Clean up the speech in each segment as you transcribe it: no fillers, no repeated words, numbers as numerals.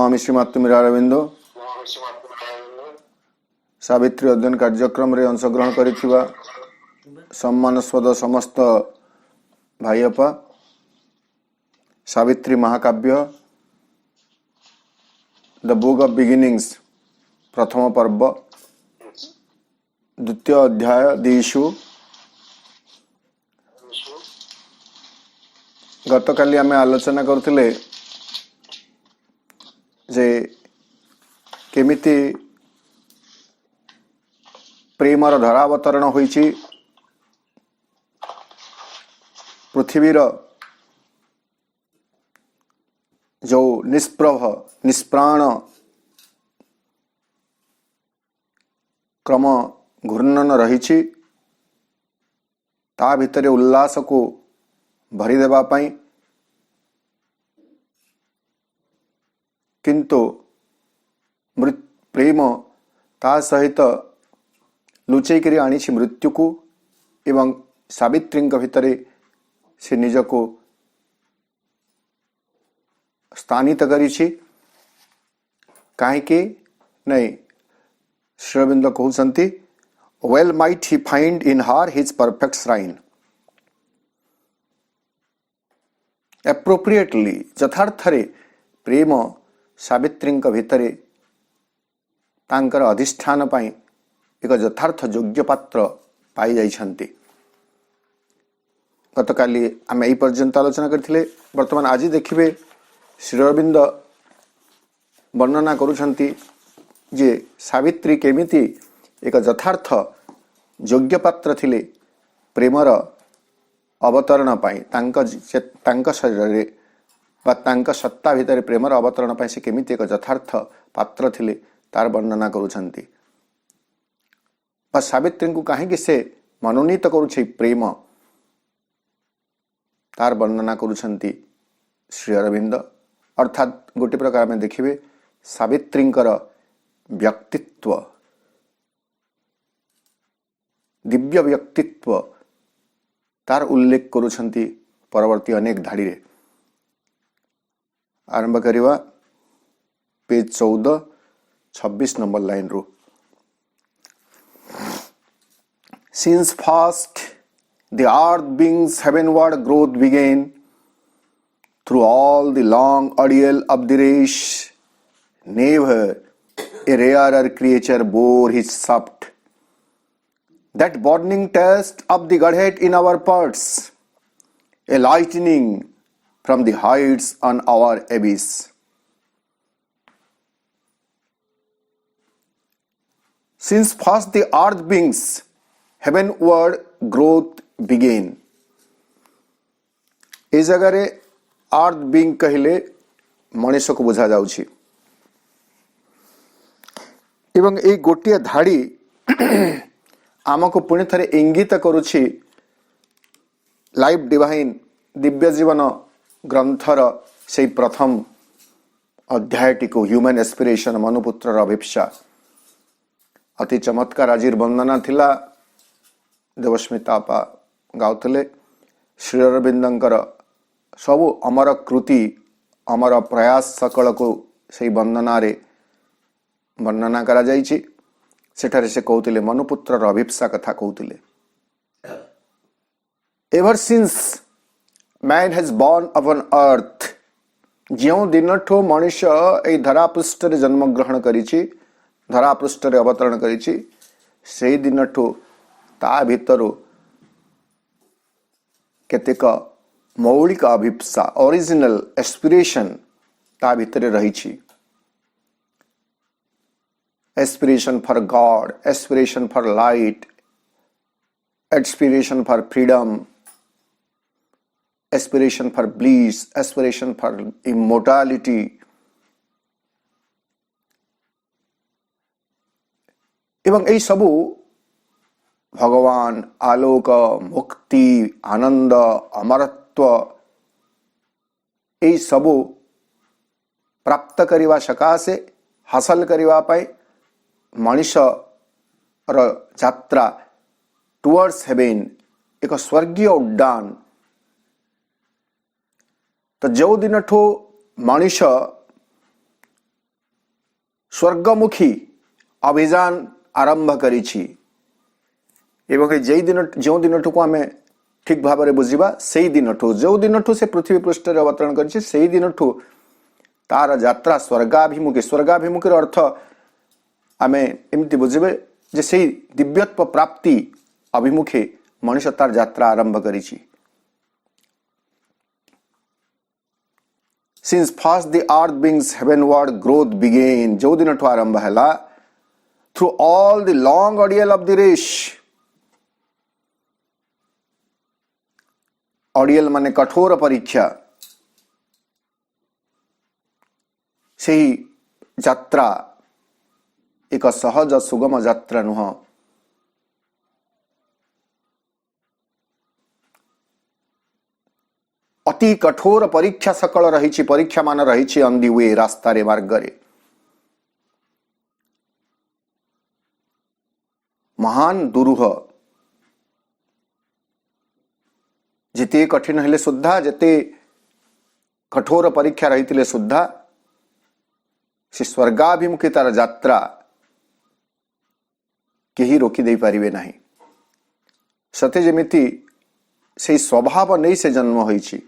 नमामि श्रीमातृ अरविंदो सावित्री अध्ययन कार्यक्रम रे अंशग्रहण करिथिबा सम्मानस्पद समस्त भाईअपा सावित्री महाकाव्य द बुक ऑफ बिगिनिंग्स प्रथम पर्व द्वितीय अध्याय दिशु गतकाली आमे आलोचना करथिले जे केमिति प्रेमर धरावतरण होइछि पृथ्वीर जो निष्प्रभ निष्प्राण क्रम घूर्णन रही ता भितर उल्लास को भरी देबा पाई किंतु प्रेम ता सहित लुचई करी आनी मृत्यु को एवं सावित्री भितर से निज को स्थानित करी कहीं नहीं श्री अरविंद कहते well might he find in हार हिज परफेक्ट श्राइन एप्रोप्रिएटली यथार्थरे प्रेम सावित्री भितर तांकर अधिष्ठान पाई एक यथार्थ योग्य पात्र पाई जाइछन्ति। गतकाली आम यही पर्यंत आलोचना करथिले। वर्तमान आज देखिबे श्री अरविंद वर्णना करुछन्ति जे सावित्री केमिति एक यथार्थ योग्य पात्र थिले प्रेमर अवतरण पाई तांक शरीर रे बा तांक सत्ता भितर प्रेमर अवतरण पाई से केमिति एक यथार्थ पात्र थिले तार वर्णना करुछन्ति। सावित्री को कहीं से मनोनीत करुछि प्रेम तार वर्णना करुछन्ति श्री अरविंद। अर्थात गोटे प्रकार में देखिए सावित्रींकर व्यक्तित्व दिव्य व्यक्तित्व तार उल्लेख करुछन्ति परवर्ती अनेक धाड़ी रे। आरंभ करिवा पेज 14 26 नंबर लाइन रो। Since first the earth being's heavenward growth began, through all the long ordeal of the race, never a rarer creature bore his shaft. That burning test of the Godhead in our parts, a lightning from the heights on our abyss. Since first the earth beings heavenward growth began, ए जगह रे अर्थ being कहले मनुष्य को बुझा जाउछि एवं ए गोटिए धाड़ी आमको पुणी थरे इंगित करुछि लाइफ डिवाइन दिव्य जीवन ग्रंथर से प्रथम अध्यायटी को ह्यूमन एस्पिरेशन मनुपुत्र अभिप्सा अति चमत्कार आज वंदना थिला देवस्मिता आपा गाउतले श्री अरविंदंकर सबु अमर कृति अमर प्रयास सकल को से वंदना रे वर्णना करा जाइछि। सेठारे से कहउतिले मनुपुत्र अभिप्सा कथा कहउतिले। Ever since man has born upon earth जो दिनठो मनुष्य ए धरापृष्ठ रे जन्म ग्रहण करिछि धरापृष्ठ रे अवतरण करिछि से दिनठो ता भितरु केतेक मौलिक अभिप्सा ओरिजिनल एस्पिरेशन ता भितर रही। Aspiration for God, aspiration for light, aspiration for freedom, aspiration for bliss, aspiration for immortality एवं यही सबू भगवान आलोक मुक्ति आनंद अमरत्व यही सबू प्राप्त करने सकाशे हासिल करने मनुष्य यात्रा टुवर्ड्स हेवेन एक स्वर्गीय उड्डान। तो जो दिन ठो मनुष्य स्वर्गमुखी अभियान आरंभ करिछि एवं जो दिन को आम ठीक भाव में बुझा से दिन जो दिन से पृथ्वी पृष्ठ अवतरण करिछि से दिन तार यात्रा स्वर्गाभिमुखी स्वर्गाभिमुखी अर्थ आम एमती बुझे जे से दिव्यत्व प्राप्ति अभिमुखे मनुष्य तार यात्रा आरंभ करिछि। Since first the earth beings heavenward growth began जो दिन आरंभ है through all the long ordeal of the race ordeal माने कठोर परीक्षा से ही यात्रा एक सहज सुगम यात्रा नुह अति कठोर परीक्षा सकल रही परीक्षा मान रही ऑन दी वे रास्ता रे मार्ग रे महान दुरूह जिते कठिन हेले सुद्धा जिते कठोर परीक्षा रही सुद्धा से स्वर्गाभिमुखी तार यात्रा केही रोकी दे पारिबे नाही। सते जेमिति से स्वभाव नहीं से जन्म होइछि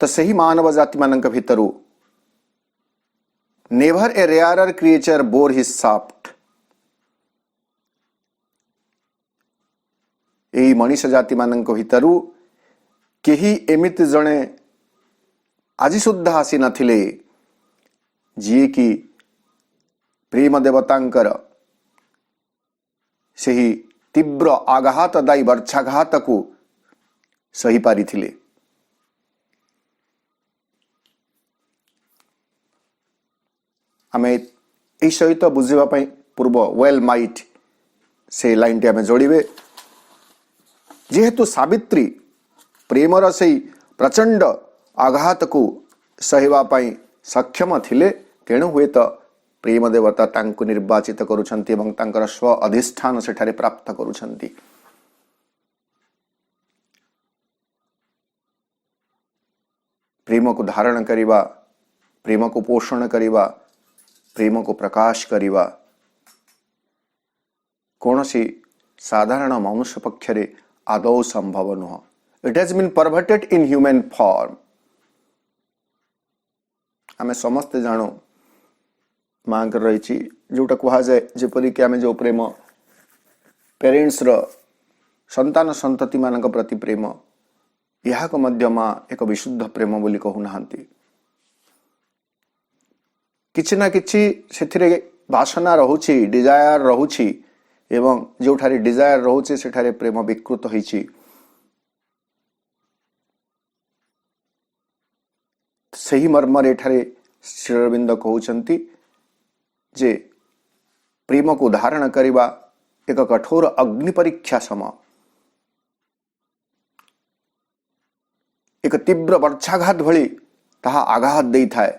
तो सही मानव जाति मानक भितरु never a rarer creature bore his shaft एही मनुष्य जाति मानक भितरु केही एमिति जणे आजि सुद्धा आसी नथिले जी कि प्रेम देवतांकर सही तीव्र आघातदायी वर्षाघात को सही पारिथिले। आमे एही सहित बुझिबा पई पूर्व well might say line T आमे जोड़िबे जेहेतु सावित्री प्रेमर से प्रचंड आघात को सहिबा पई सक्षम थिले तेणु हुए तो प्रेम देवता तांको निर्वाचित करुछंती एवं तांकर स्व अधिष्ठान सेठारे प्राप्त करुछंती। प्रेम को धारण करिबा प्रेम को पोषण करिबा प्रेम को प्रकाश करिबा कौनसी साधारण मनुष्य पक्षरे आदौ संभव नुह। It has been perverted in human form. आमे समस्ते जानो मांग रही जोटा कह जाए जेपरिक आम जो प्रेम पेरेन्ट्स रो संतान संतति मान प्रति प्रेम यह माँ एक विशुद्ध प्रेम बोली कहूना किछि ना किछि सेथिरे वासना रहुछि डिजायर रहुछि एवं जोठारे डिजायर रहुछि सेठारे प्रेम विकृत होइछि। सही मर्म एठारे श्री अरविंद कहउछंती जे प्रेम को धारण करिबा एक कठोर अग्नि परीक्षा सम एक तीव्र वर्षाघात भली ताहा आघात देई थाए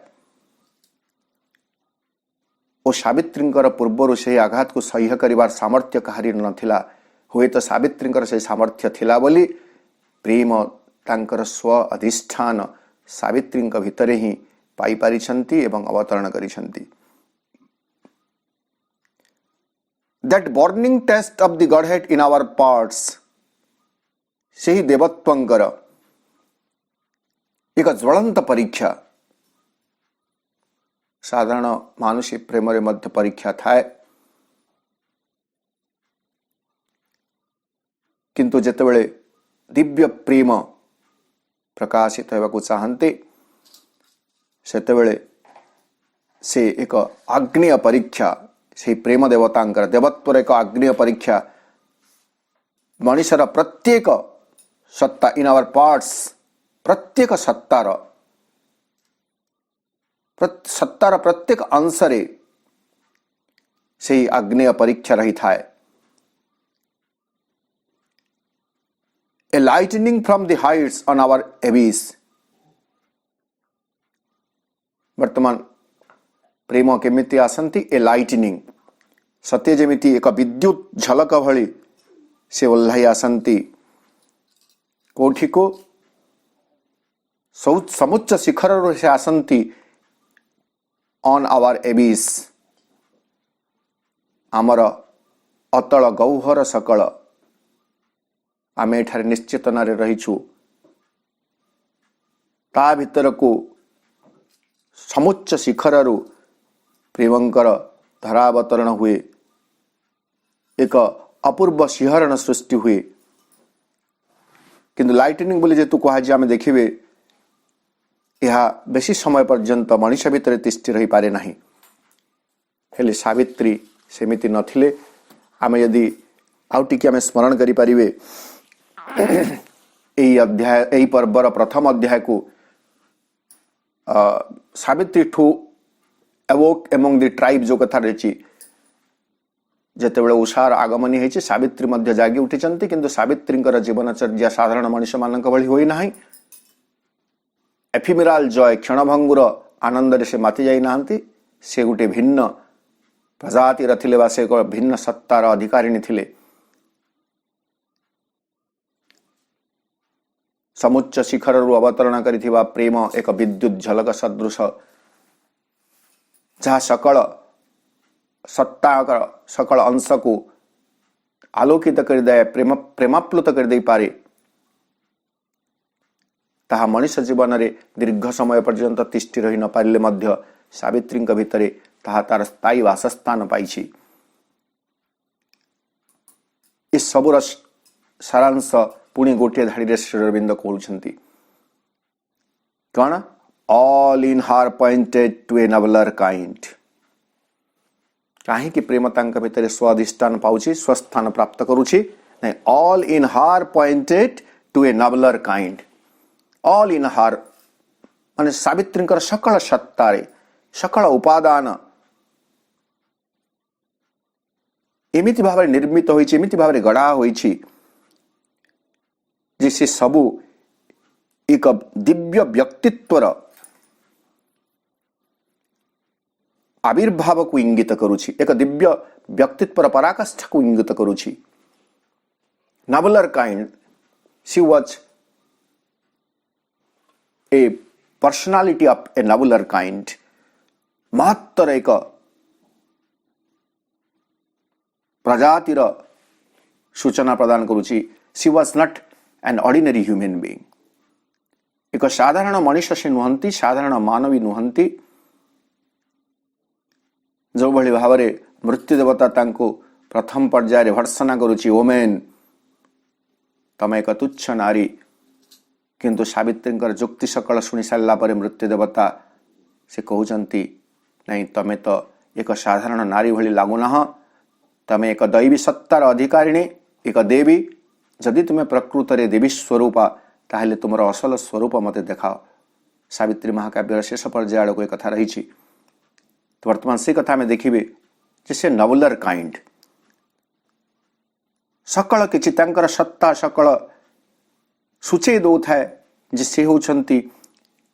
ओ सावित्रींकर पूर्वर से आघात को सह्य करिबार सामर्थ्य कहारी नथिला हुए तो सावित्रींकर से सामर्थ्य थिला बोली प्रेम तांकर स्व अधिष्ठान सावित्रींक भितरे ही पाई पारिछंती एवं अवतरण करिछंती। That burning test of the Godhead in our parts से ही देवत्वंकर एक ज्वलंत परीक्षा साधारण मानुषी प्रेम रे मध्य परीक्षा थाए किंतु जेतेबेले दिव्य प्रेम प्रकाशित होगा चाहते सेतेबेले से एक आग्नेय परीक्षा से प्रेम देवतांकर देवत्वर एक आग्नेय परीक्षा मनुष्यर प्रत्येक सत्ता इन आवर पार्ट्स प्रत्येक सत्तार प्रत्येक अंशरे से आग्नेय परीक्षा रही थाए। A lightning from the heights on our abyss वर्तमान प्रेम केमिति आसंती ए लाइटनिंग सत्य जेमिति एक विद्युत झलक भली से ओल्हाई आसंती कोठी को समुच्च शिखर से आसंती ऑन आवर एबिस आमर अतल गौहर सकल आम एठारे निश्चेतन रहीछु ता भितर को समुच्च शिखर प्रेमंकर धरावतरण हुए एक अपूर्व शिहरण सृष्टि हुए किंतु लाइटनिंग बोली जेतु कहुए आम देखिए यह बेसी समय पर्यंत मनीष भितर तिष्ठि रही पारे नहीं हेले सावित्री सेमिति नथिले आम यदि आउ टिके आम स्मरण करि परिबे एई अध्याय एई पर्वर प्रथम अध्याय को सावित्री ठू एवोक एमंग द ट्राइब जो कथा रही जेतेबेले उषार आगमनी होइछि सावित्री मध्य जागी उठिचंती किंतु सावित्रींकर जीवनचर्या साधारण मनुष्य मानक भली होई नाही एफिमिराल जय क्षणभंगुर आनंद से माति जाई नांती से गोटे भिन्न प्रजातिर थिले बा से भिन्न सत्तार अधिकारिणी थिले समुच्च शिखर अवतरण करिथिबा प्रेम एक विद्युत झलक सदृश जहाँ सकल सत्ता सकल अंश को आलोकित कर दे प्रेमाप्लुत कर दे पारे ताहा मनुष्य जीवन में दीर्घ समय पर्यंत तिष्ठि रही न पारिले मध्य सावित्री भितर ताहा तार स्थायी वासस्थान पाइछि इस सबुर सारांश पुणी गोटे धाड़ी श्री अरविंद कहउछंती कौन all in her pointed to a nobler kind कहीं प्रेम तांक भितर स्वाधिष्ठान पाउछि स्वस्थान प्राप्त करुछि नहीं all in her pointed to a nobler kind all in her माने सावित्री सकल सत्तारे सकल उपादान एमिति भाव निर्मित होइछि एमिति भाव गढ़ा होइछि जे से सबु एक दिव्य व्यक्तित्वर आविर्भाव को इंगित करुछि एक दिव्य व्यक्तित्वर पराकाष्ठा को इंगित करुछि nobler kind she was a personality of a nobler kind महत्तर एक प्रजातिर सूचना प्रदान करुछि she was not an ordinary human being एक साधारण मनुष्य से नुहंती साधारण मानवी नुहंती जो भली भाव मृत्यु देवता तांको प्रथम पर्याय भर्सना करुछि ओमेन तम एक तुच्छ नारी किंतु सावित्री जुक्ति सकल शुणी सारा पर मृत्यु देवता से कहउचंती नहीं तमे तो एक साधारण नारी भली लागुना तमे एक दैवी सत्तार अधिकारिणी एक देवी जदि तुम्हें प्रकृत रे देवी स्वरूपा ताहले तुमर असल स्वरूप मते देखाओ सावित्री महाकाव्यर शेष पर्याय आड़ को एक कथा रही तो वर्तमान से कथा में देखिए जैसे नबलर काइंड सकल किछि तांकर सत्ता सकल सूचे दो थाए जे से होछंती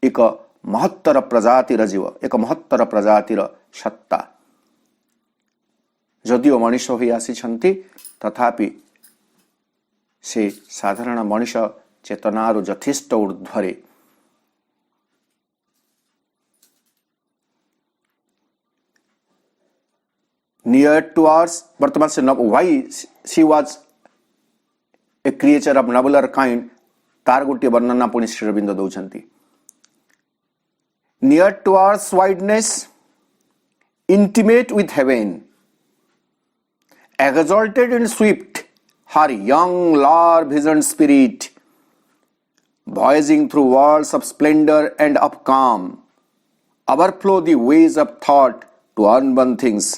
एक महत्तर प्रजातिर जीव एक महत्तर प्रजातिर सत्ता जदिओ मनुष्य होई आसीछंती तथापि से साधारण मनुष्य चेतनार यथेष्ट ऊर्ध्वरे नियर टू आवर्स वर्तमान से why she was a creature of nobler kind तार गोटे वर्णना पुणी श्री अरविंद दौरान near to ours wideness intimate with heaven exalted and swift her young larve visioned spirit voyaging through worlds of splendor and of calm overflow the ways of thought to unborn things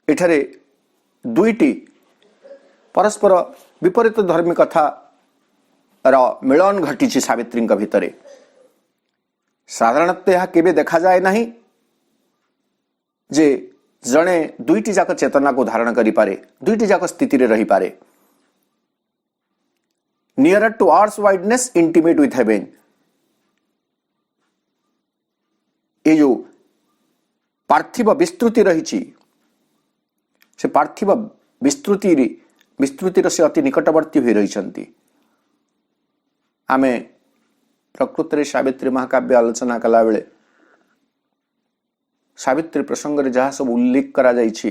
एठारे दुईटी परस्पर विपरीत धर्मी कथा र मिलन घटी सावित्री भितर साधारणतः यह केबे देखा जाए नहीं जे जड़े दुईटी जाक चेतना को धारण करि पारे दुईटी जाक स्थिति रे रही पारे near to earth's wideness intimate with heaven ये जो पार्थिव विस्तृति रही से पार्थिव विस्तृति विस्तृतिर से अति निकटवर्ती हो रही। आमे प्रकृति सावित्री महाकाव्य आलोचना कला बेले सावित्री प्रसंग रे जहाँ सब उल्लेख करा जाइछि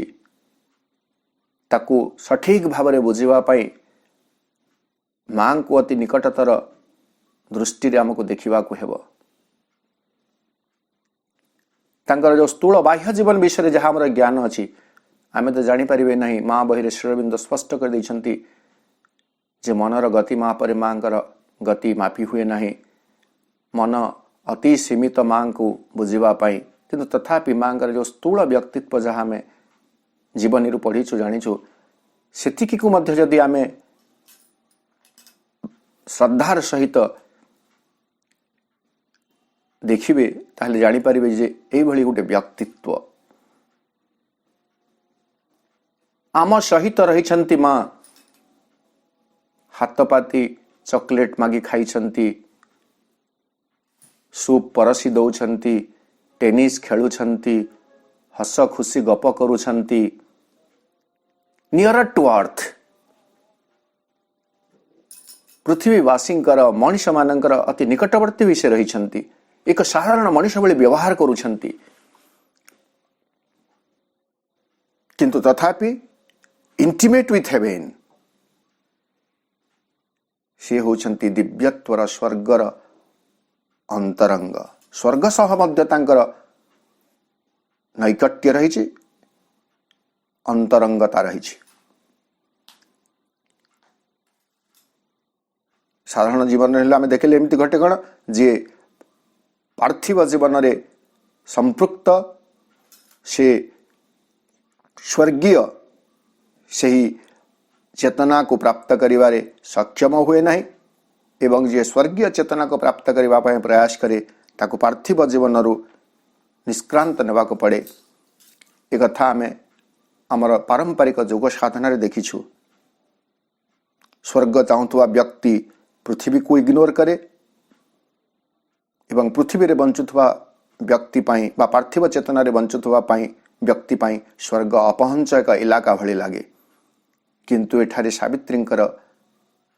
ताकू सठिक भाव में बुझापी माँ को अति निकटतर दृष्टि आमको देखा हेब। तांकर जो स्थूल बाह्य जीवन विषय जहाँ आम ज्ञान अच्छी आमे तो जानीपर ना। माँ बही श्री अरविंद स्पष्ट कर देइछंती जे मनर गति माँ पर माँ गति मापी हुए ना। मन अति सीमित माँ को बुझापी किंतु तथापि माँ जो स्थूल व्यक्तित्व जहाँ आम जीवन रु पढ़ीचु जानीचु सेतिकी को मध्य जदि आमे श्रद्धार सहित देखिबे ताहले जानी पारिबे जे एई भली गुटे व्यक्तित्व आम सहित रहिछंती। माँ हाथपाती चॉकलेट मागी खाइछंती, सूप परसी दौछंती, टेनिस खेलुछंती, हस खुशी गप करुछंती। नियर टू अर्थ पृथ्वीवासींकर मनीष मानकर अति निकटवर्ती विषय रहिछंती। एक साधारण मनीष भली व्यवहार करुछंती किंतु तथापि इंटिमेट विथ हेवेन से होछंती दिव्यत्वर स्वर्गर अंतरंग। स्वर्ग सह मध्य तांकर नैकट्य रही, अंतरंगता रही। साधारण जीवन आम देखले एमती घटे कौन जे पार्थिव जीवन रे संपृक्त से स्वर्गीय से ही चेतना को प्राप्त करिवारे सक्षम हुए नहीं एवं जे स्वर्गीय चेतना को प्राप्त करने पाए प्रयास करे ताको पार्थिव जीवन रु निष्क्रांत नेबा को पड़े। एक कथा आमे आमर पारंपरिक योग साधना रे देखिछु। स्वर्ग चाहूवा व्यक्ति पृथ्वी को इग्नोर करे एवं पृथ्वी रे बंचुवा व्यक्ति पाई बा पार्थिव चेतना रे बंचुवा पाई व्यक्ति पाई स्वर्ग अपहंच एक इलाका भली लागे किंतु एठारे सावित्रींकर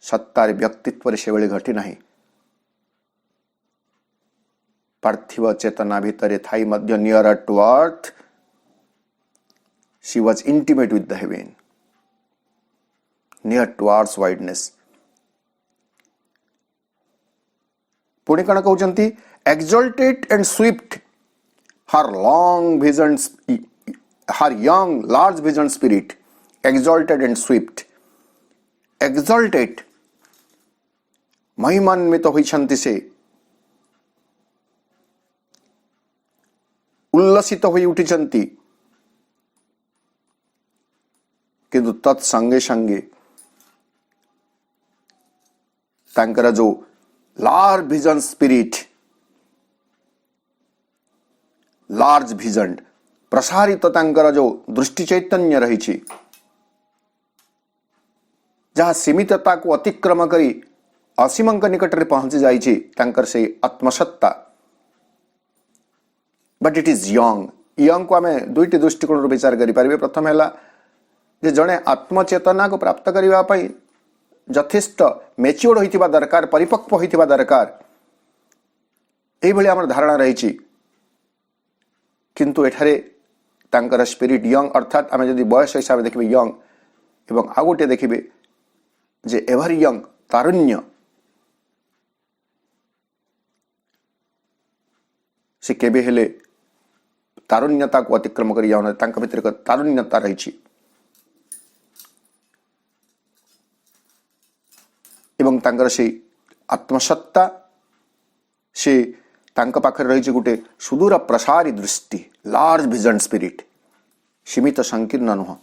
सत्तार व्यक्तित्व से भली घटी नहीं। पार्थिव चेतना भितर थाई मध्य near to earth she was intimate with the heaven, near to earth wideness. पुणे कण कहउचंती exalted and swift her long vision her young large vision spirit exalted and swift। exalted महिमान्वित होइछंती से उल्लसित होई उठिछंती किंतु तत्संगे संगे तांकर जो large vision spirit large vision प्रसारित तांकर जो दृष्टि चैतन्य रही जहाँ सीमितता को अतिक्रम करी असीमंक निकट रे पहुंची जाइछि तांकर से आत्मसत्ता। बट इट इज यंग को आमे दुईटी दृष्टिकोण विचार करि परिबे। प्रथम हैला जे जणे आत्मचेतना को प्राप्त करिवा पई यथेष्ट मैच्योर होइतिबा दरकार, परिपक्व होइतिबा दरकार, एई भली हमर धारणा रहिछि किंतु एठारे तांकर स्पिरिट यंग अर्थात आमे जदि बयस हिसाब देखिबे यंग एवं आ गोटे देखिबे जे एवर यंग तारुण्य से केबे हेले तारुण्यता को अतिक्रम करि जाउन तांका भितर एक तारुण्यता रहिछि एवं तांकर से आत्मसत्ता से तांका पाखरे रहिछि गुटे सुदूर प्रसारी दृष्टि, लार्ज विजन स्पिरिट, सीमित संकीर्ण नुह।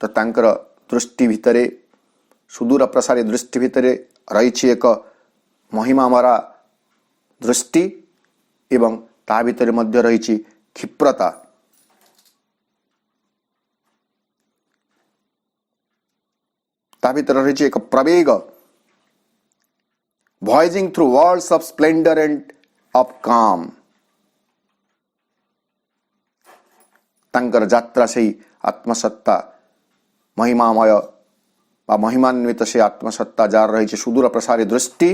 तो तांकर दृष्टि भितरे सुदूर प्रसारी दृष्टि भितरे रही एक महिमामरा दृष्टि एवं ता भितरे मध्य रही क्षिप्रता। ता भितर रही एक प्रवेग, voyaging through worlds of splendour and of calm. ତାଙ୍କର ଯାତ୍ରା ସେଇ ଆତ୍ମସତ୍ତା ମହିମାମୟ ବା ମହିମାନ୍ୱିତ ସେ ଆତ୍ମସତ୍ତା ଯାହାର ରହିଛି ସୁଦୂର ପ୍ରସାରୀ ଦୃଷ୍ଟି,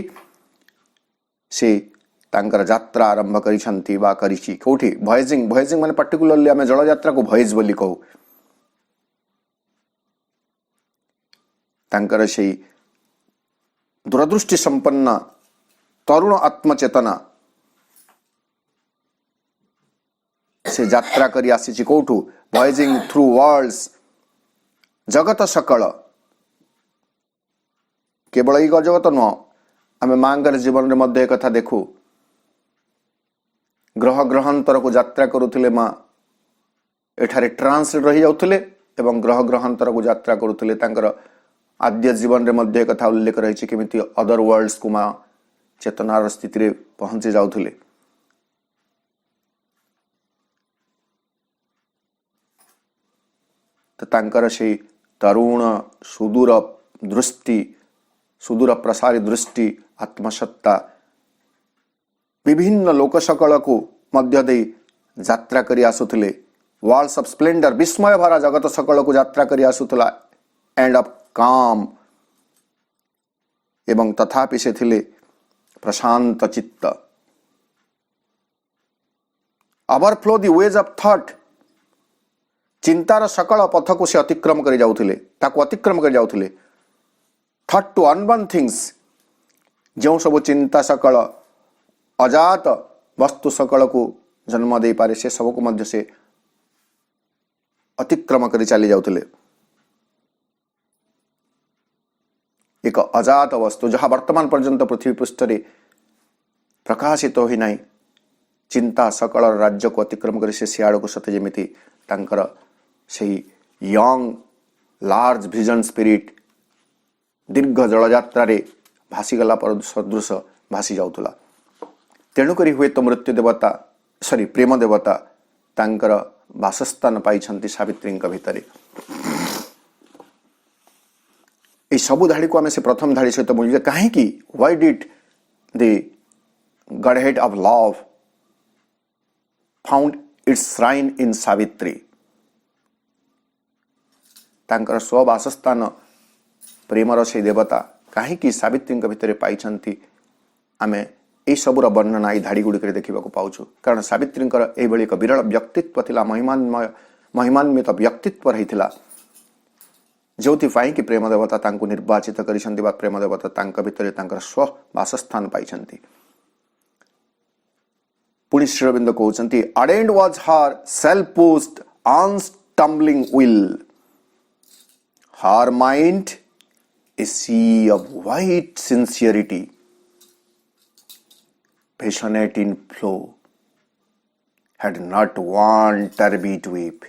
ସେ ତାଙ୍କର ଯାତ୍ରା ଆରମ୍ଭ କରିଛନ୍ତି ବା କରିଛି କୋଉଠି? ଭଏଜିଂ ମାନେ ପାର୍ଟିକୁଲାରଲି ଆମେ ଜଳଯାତ୍ରାକୁ ଭଏଜ ବୋଲି କହୁ। ତାଙ୍କର ସେଇ ଦୂରଦୃଷ୍ଟି ସମ୍ପନ୍ନ ତରୁଣ ଆତ୍ମଚେତନା ସେ ଯାତ୍ରା କରି ଆସିଛି କୋଉଠୁ? ଭଏଜିଂ ଥ୍ରୁ ୱାର୍ଲଡସ୍, ଜଗତ ସକଳ। କେବଳ ଏଇ ଜଗତ ନୁହଁ, ଆମେ ମାଙ୍କର ଜୀବନରେ ମଧ୍ୟ ଏକଥା ଦେଖୁ। ଗ୍ରହ ଗ୍ରହାନ୍ତରକୁ ଯାତ୍ରା କରୁଥିଲେ ମା, ଏଠାରେ ଟ୍ରାନ୍ସରେ ରହିଯାଉଥିଲେ ଏବଂ ଗ୍ରହ ଗ୍ରହାନ୍ତରକୁ ଯାତ୍ରା କରୁଥିଲେ। ତାଙ୍କର ଆଦ୍ୟ ଜୀବନରେ ମଧ୍ୟ ଏକଥା ଉଲ୍ଲେଖ ରହିଛି କେମିତି ଅଦର ୱାର୍ଲଡ୍ସକୁ ମା ଚେତନାର ସ୍ଥିତିରେ ପହଞ୍ଚି ଯାଉଥିଲେ। ତ ତାଙ୍କର ସେଇ ତରୁଣ ସୁଦୂର ଦୃଷ୍ଟି, ସୁଦୂର ପ୍ରସାରୀ ଦୃଷ୍ଟି, ଆତ୍ମସତ୍ତା ବିଭିନ୍ନ ଲୋକ ସକଳକୁ ମଧ୍ୟ ଦେଇ ଯାତ୍ରା କରି ଆସୁଥିଲେ। ୱାର୍ଲଡ୍ସ ଅଫ୍ ସ୍ପ୍ଲେଣ୍ଡର, ବିସ୍ମୟ ଭରା ଜଗତ ସକଳକୁ ଯାତ୍ରା କରି ଆସୁଥିଲା। ଏଣ୍ଡ ଅଫ୍ କାମ୍, ଏବଂ ତଥାପି ସେ ଥିଲେ ପ୍ରଶାନ୍ତ ଚିତ୍ତ। Overflow the ways of thought, ଚିନ୍ତାର ସକଳ ପଥକୁ ସେ ଅତିକ୍ରମ କରି ଯାଉଥିଲେ, ତାକୁ ଅତିକ୍ରମ କରି ଯାଉଥିଲେ। ଥଟ୍ ଟୁ ଅନବର୍ନ ଥିଙ୍ଗସ୍, ଯେଉଁ ସବୁ ଚିନ୍ତା ସକଳ ଅଜାତ ବସ୍ତୁ ସକଳକୁ ଜନ୍ମ ଦେଇପାରେ ସେ ସବୁକୁ ମଧ୍ୟ ସେ ଅତିକ୍ରମ କରି ଚାଲି ଯାଉଥିଲେ। ଏକ ଅଜାତ ବସ୍ତୁ ଯାହା ବର୍ତ୍ତମାନ ପର୍ଯ୍ୟନ୍ତ ପୃଥିବୀ ପୃଷ୍ଠରେ ପ୍ରକାଶିତ ହୋଇନାହିଁ, ଚିନ୍ତା ସକଳ ରାଜ୍ୟକୁ ଅତିକ୍ରମ କରି ସେ ସିଆଡ଼କୁ ସତେ ଯେମିତି ତାଙ୍କର ସେହି ୟଙ୍ଗ ଲାର୍ଜ ଭିଜନ ସ୍ପିରିଟ୍ ଦୀର୍ଘ ଜଳଯାତ୍ରାରେ ଭାସିଗଲା ପର ସଦୃଶ ଭାସି ଯାଉଥିଲା। ତେଣୁକରି ହୁଏତ ମୃତ୍ୟୁ ଦେବତା ପ୍ରେମ ଦେବତା ତାଙ୍କର ବାସସ୍ଥାନ ପାଇଛନ୍ତି ସାବିତ୍ରୀଙ୍କ ଭିତରେ। এই ସବୁ ଧାଡ଼ିକୁ ଆମେ ସେ ପ୍ରଥମ ଧାଡ଼ି ସହିତ ବୁଝିଲେ। କାହିଁକି? Why did the godhead of love found its shrine in Savitri? ତାଙ୍କର ସ୍ୱବାସସ୍ଥାନ ପ୍ରେମର ସେହି ଦେବତା କାହିଁକି ସାବିତ୍ରୀଙ୍କ ଭିତରେ ପାଇଛନ୍ତି? ଆମେ ଏଇସବୁର ବର୍ଣ୍ଣନା ଏଇ ଧାଡ଼ି ଗୁଡ଼ିକରେ ଦେଖିବାକୁ ପାଉଛୁ। କାରଣ ସାବିତ୍ରୀଙ୍କର ଏଇଭଳି ଏକ ବିରଳ ବ୍ୟକ୍ତିତ୍ୱ ଥିଲା, ମହିମାନ୍ୱିତ ବ୍ୟକ୍ତିତ୍ୱ ରହିଥିଲା, ଯେଉଁଥିପାଇଁ କି ପ୍ରେମ ଦେବତା ତାଙ୍କୁ ନିର୍ବାଚିତ କରିଛନ୍ତି ବା ପ୍ରେମ ଦେବତା ତାଙ୍କ ଭିତରେ ତାଙ୍କର ସ୍ୱ ବାସସ୍ଥାନ ପାଇଛନ୍ତି। ପୁଣି ଶ୍ରୀ ଅରବିନ୍ଦ କହୁଛନ୍ତି, ardent was her self poised unstumbling will, her mind a sea of white sincerity, passionate in flow, had not one tear to weep.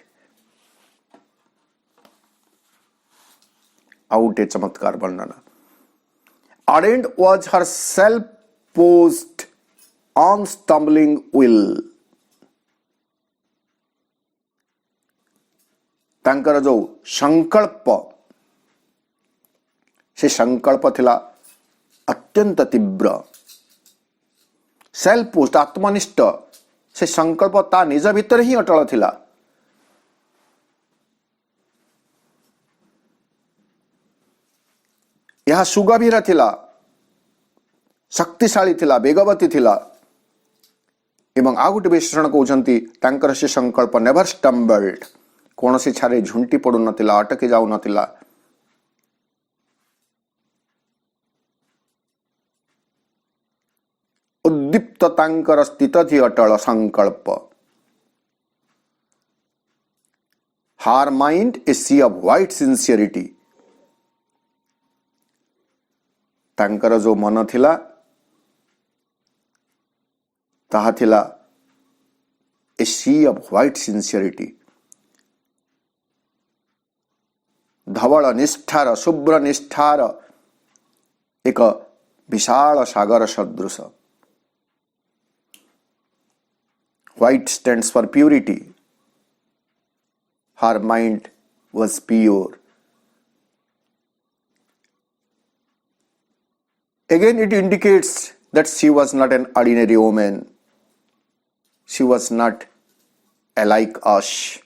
ଆଉ ଗୋଟେ ଚମତ୍କାର ବର୍ଣ୍ଣନା। Ardent was her self-posed unstumbling will, ତାଙ୍କର ଯୋଉ ସଂକଳ୍ପ, ସେ ସଂକଳ୍ପ ଥିଲା ଅତ୍ୟନ୍ତ ତୀବ୍ର। ସେଲ୍ଫ ପୋଷ୍ଟ, ଆତ୍ମନିଷ୍ଠ, ସେ ସଂକଳ୍ପ ତା ନିଜ ଭିତରେ ହିଁ ଅଟଳ ଥିଲା। ଏହା ସୁଗଭୀର ଥିଲା, ଶକ୍ତିଶାଳୀ ଥିଲା, ବେଗବତୀ ଥିଲା। ଏବଂ ଆଉ ଗୋଟେ ବିଶ୍ଳେଷଣ କହୁଛନ୍ତି, ତାଙ୍କର ସେ ସଂକଳ୍ପ ନେଭର ଷ୍ଟମ୍ବଲ୍ଡ, କୌଣସି ଛାରେ ଝୁଣ୍ଟି ପଡୁନଥିଲା, ଅଟକି ଯାଉନଥିଲା। ଉଦ୍ଦୀପ୍ତ ତାଙ୍କର ସ୍ଥିତି ଅଟଳ ସଂକଳ୍ପ। Her mind a sea of white sincerity, ତାଙ୍କର ଯୋଉ ମନ ଥିଲା ତାହା ଥିଲା a sea of white sincerity, ଧବଳ ନିଷ୍ଠାର, ଶୁଭ୍ର ନିଷ୍ଠାର ଏକ ବିଶାଳ ସାଗର ସଦୃଶ। White stands for purity. Her mind was pure. Again, it indicates that she was not an ordinary woman. She was not alike us.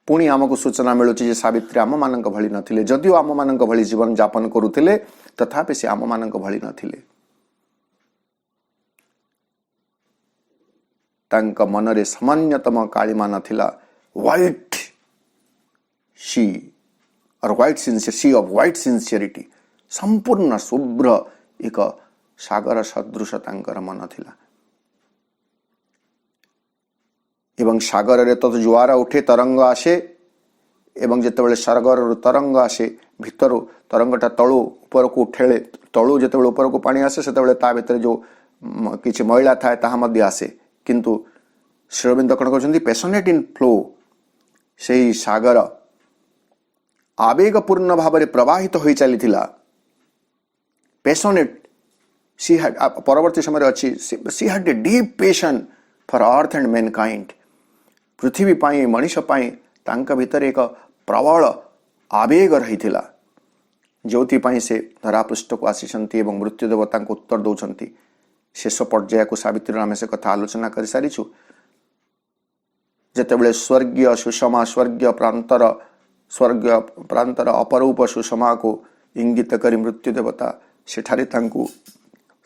पुणी आमको सूचना मिलूँ जे सावित्री आम मान भली नथिले, जदिओ आम मान भली जीवन यापन करुथिले तथापि से आम मान भली नथिले। तांका मनरे सामान्यतम कालिमा नथिला व्हाइट शी और white sincere she of white sincerity, संपूर्ण शुभ्र एक सागर सदृश तांकर मन थिला। एवं सागर रे तो जुआर उठे तरंग आसे एवं जितेबाला सागर तरंग आसे भितर तरंगटा तलू ऊपर को उठेले, तलू जितेबाला ऊपर को पानी आसे सेतेबाला ता भितर जो किछि मैला थाए ताहा मध्ये आसे, किंतु श्री अरविंद कौन कहते पैशनेट इन फ्लो, से सागर आवेगपूर्ण भाव में प्रवाहित हो चली पैशनेट सी हैड परवर्ती समय अच्छी she had a deep passion for earth and mankind, पृथ्वी पाई मनीष पाई तांका भीतर एक प्रबल आवेग रही जो से धरापृष्ठ को आसी मृत्यु देवता को उत्तर दौरान शेष पर्याय को सावित्री आम से कथा आलोचना कर सारीचु। जितेबाला स्वर्गीय सुषमा स्वर्गीय प्रांतर अपरूप सुषमा को इंगित करी मृत्यु देवता सेठारे तांकु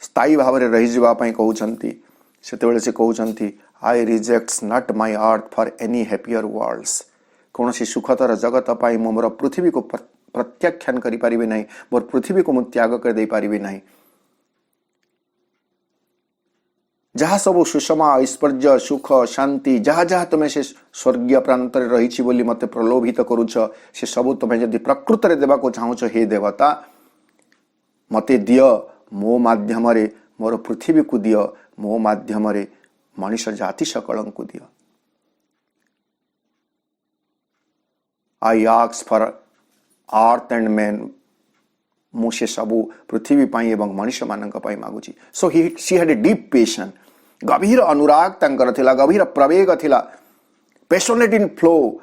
स्थायी भाव में रही जावाई कहते सेतेबेले से कहते I rejects not my earth for any happier worlds, कौन सी सुखतर जगत पाई मोर पृथ्वी को प्रत्याख्यान करि परिबे नहीं, मोर पृथ्वी को मु त्याग कर दे परिबे नहीं। जहाँ सब सुषमा ऐश्वर्य सुख शांति जहाँ जहाँ तुम्हें से स्वर्गीय प्रांत रही बोली मते प्रलोभित करुछ से सबू तुम्हें जदि प्रकृत रे देवा को चाहूच हे देवता मते दिय, मो माध्यम रे मोर पृथ्वी को दिय, मो माध्यम रे मनुष्य जाति सकल को दिय। I ask for earth and man, मुझे सबू पृथ्वी पाई एवं मनुष्य मानक पाई मागुची। So he she had a deep passion, गभीर अनुराग तांकर थिला, गभीर प्रवेग थिला, पैशनेट इन फ्लो,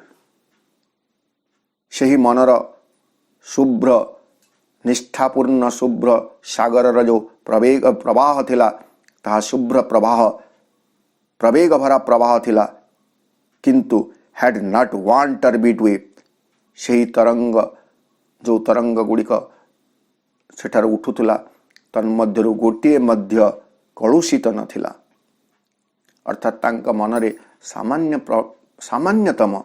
सही मनर शुभ्र निष्ठापूर्ण शुभ्र सागर जो प्रवेग प्रवाह थिला ताहा शुभ्र प्रवाह प्रवेग भरा प्रवाह थिला, किंतु had not one turbid wave, सही तरंग जो तरंग गुड़िक सेठार उठुला तन्मध्यरु गोटे मध्य कलुषित नथिला, अर्थात तांका मनरे सामान्यतम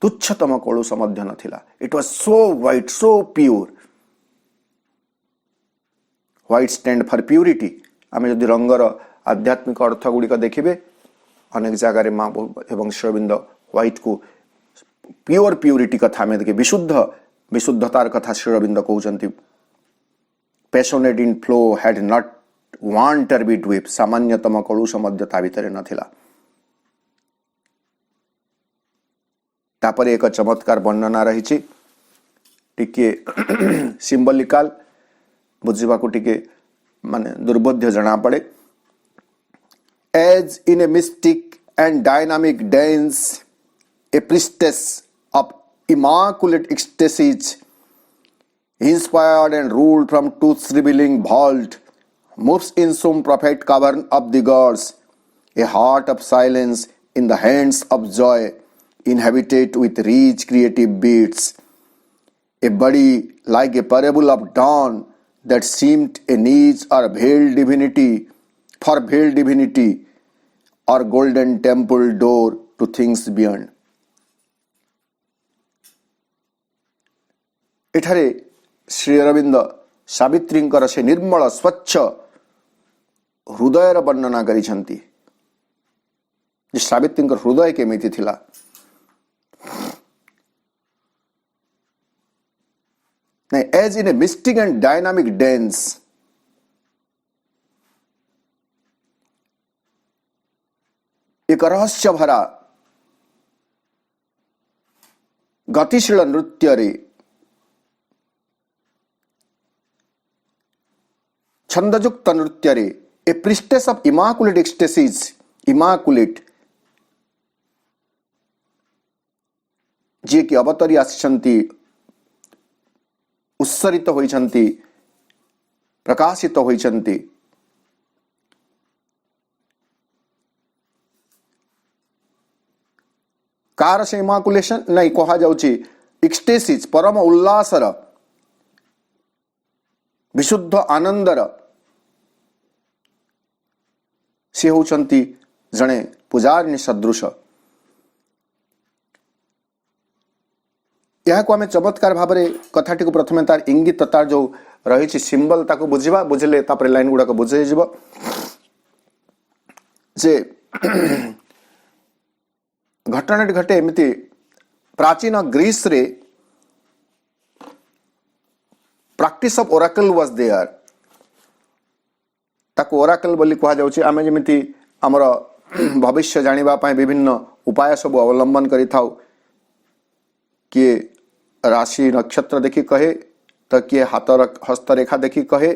तुच्छतम कलुष मध्य नथिला। It was so white so pure, white stand for purity. आम जदि रंगर आध्यात्मिक अर्थ गुड़िक देखिए अनेक जगार माँ एवं श्री अरविंद व्हाइट को प्योर प्यूरिटी कथा आम देखिए, विशुद्ध विशुद्धतार कथा श्री अरविंद कहते passionate in flow had not one turbid wave, सामान्यतम कलुष मध्य ता भितर नथिला। तापरे एक चमत्कार वर्णना रही टिके सिंबलिकाल बुझा टिके माने दुर्बोध्य जना पड़े। As in a mystic and dynamic dance a priestess of immaculate ecstasies, inspired and ruled from truth's revealing vault, moves in some prophet cavern of the gods, a heart of silence in the hands of joy, inhabited with rich creative beats, a body like a parable of dawn that seemed a niche or veiled divinity, for veiled divinity, or golden temple door to things beyond. एठारे श्री अरविंद सावित्री से निर्मल स्वच्छ हृदयर वर्णना करिसेंती। सावित्री हृदय केमिति थिला। As in a mystic and dynamic dance, एक रहस्य भरा गतिशील नृत्य रे छंदयुक्त नृत्य रे ए प्रिस्टेस ऑफ इमाकुलेट एक्सटेसिस, इमाकुलेट जी कि अवतरी आसिछंती, उत्सरित होइछंती, प्रकाशित होइछंती, कार से इमाकुलेशन नहीं कहा जाउची एक्सटेसिस परम उल्लासर विशुद्ध आनंदर से होचंती जणे पूजारिणी सदृश। यह को आम चमत्कार भाव में कथाटी को प्रथम तार इंगित तार जो रही सिंबल ताको बुझा बुझले तापर लाइन गुड़ाक बुझे जे घटना घटे एमती प्राचीन ग्रीस रे practice of oracle was there ताको ओराकल बोली कहा जाउची। आमे जेमिति हमर भविष्य जानिबा पय विभिन्न उपाय सब अवलंबन करि थाउ किए राशि नक्षत्र देखी कहे तो किए हस्तरेखा देखी कहे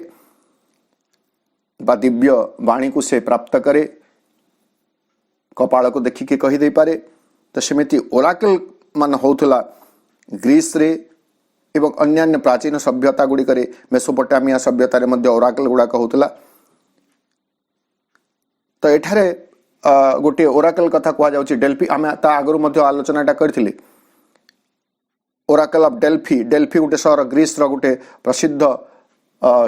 बा दिव्य वाणी को से प्राप्त करे कपाल को देखिकी कही दे पारे। तो सेमिति ओराकल मान होउथला ग्रीस रे एवं अन्यान्य प्राचीन सभ्यता गुड़ी करे मेसोपोटामिया सभ्यता रे मध्य ओराकल गुड़ा होउथला। तो एठारे गोटे ओराकल कथा कहा जाउची डेल्फी आमे ता आगरु मध्य आलोचनाटा करथिले। ओराकल ऑफ डेल्फी डेल्फी गोटे शहर ग्रीस रो गोटे प्रसिद्ध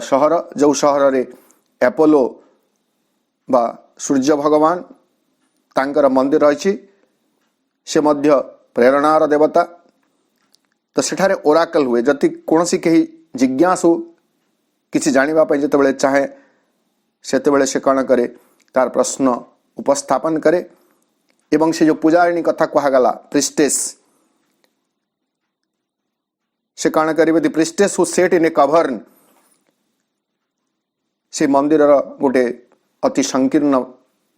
शहर जो शहर रे एपोलो बा सूर्य भगवान तांकर मंदिर रही से मध्य प्रेरणार देवता। तो सेठारे ओराकल हुए जति कोनसी कही जिज्ञासु किसी जानिबा पय जेतेबेले चाहे सेतेबेले से कण करे तार प्रश्न उपस्थापन करे एवं से जो पूजारिणी कथा कहगला प्रिस्टेस से कण करिवे दि प्रिस्टेस हु सेट इन ए कवर्न से मंदिर गोटे अति संकीर्ण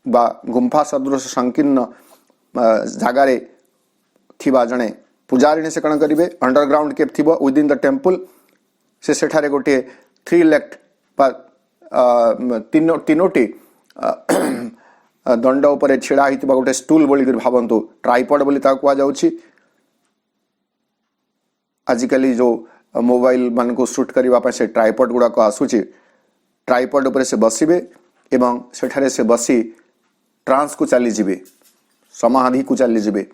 बा गुंफा सदृश संकीर्ण जगार थिबा जणे पूजारिणी से कण करिवे अंडरग्राउंड केव थिबो विदिन द टेम्पल से सेठारे गोटे 3 लेग तीनोटी दंड उपरे छिड़ा हितबा गोटे स्टूल बोली भावंतु ट्राइपॉड बोली ता कुआ जाउची। आजिकली जो मोबाइल मान को शूट करने से ट्राइपॉड गुड़ाक आसूची ट्राइपॉड उपरे से बसिबे एवं सेठारे से बसी ट्रांस को चली जिबे समाधि को चली जिबे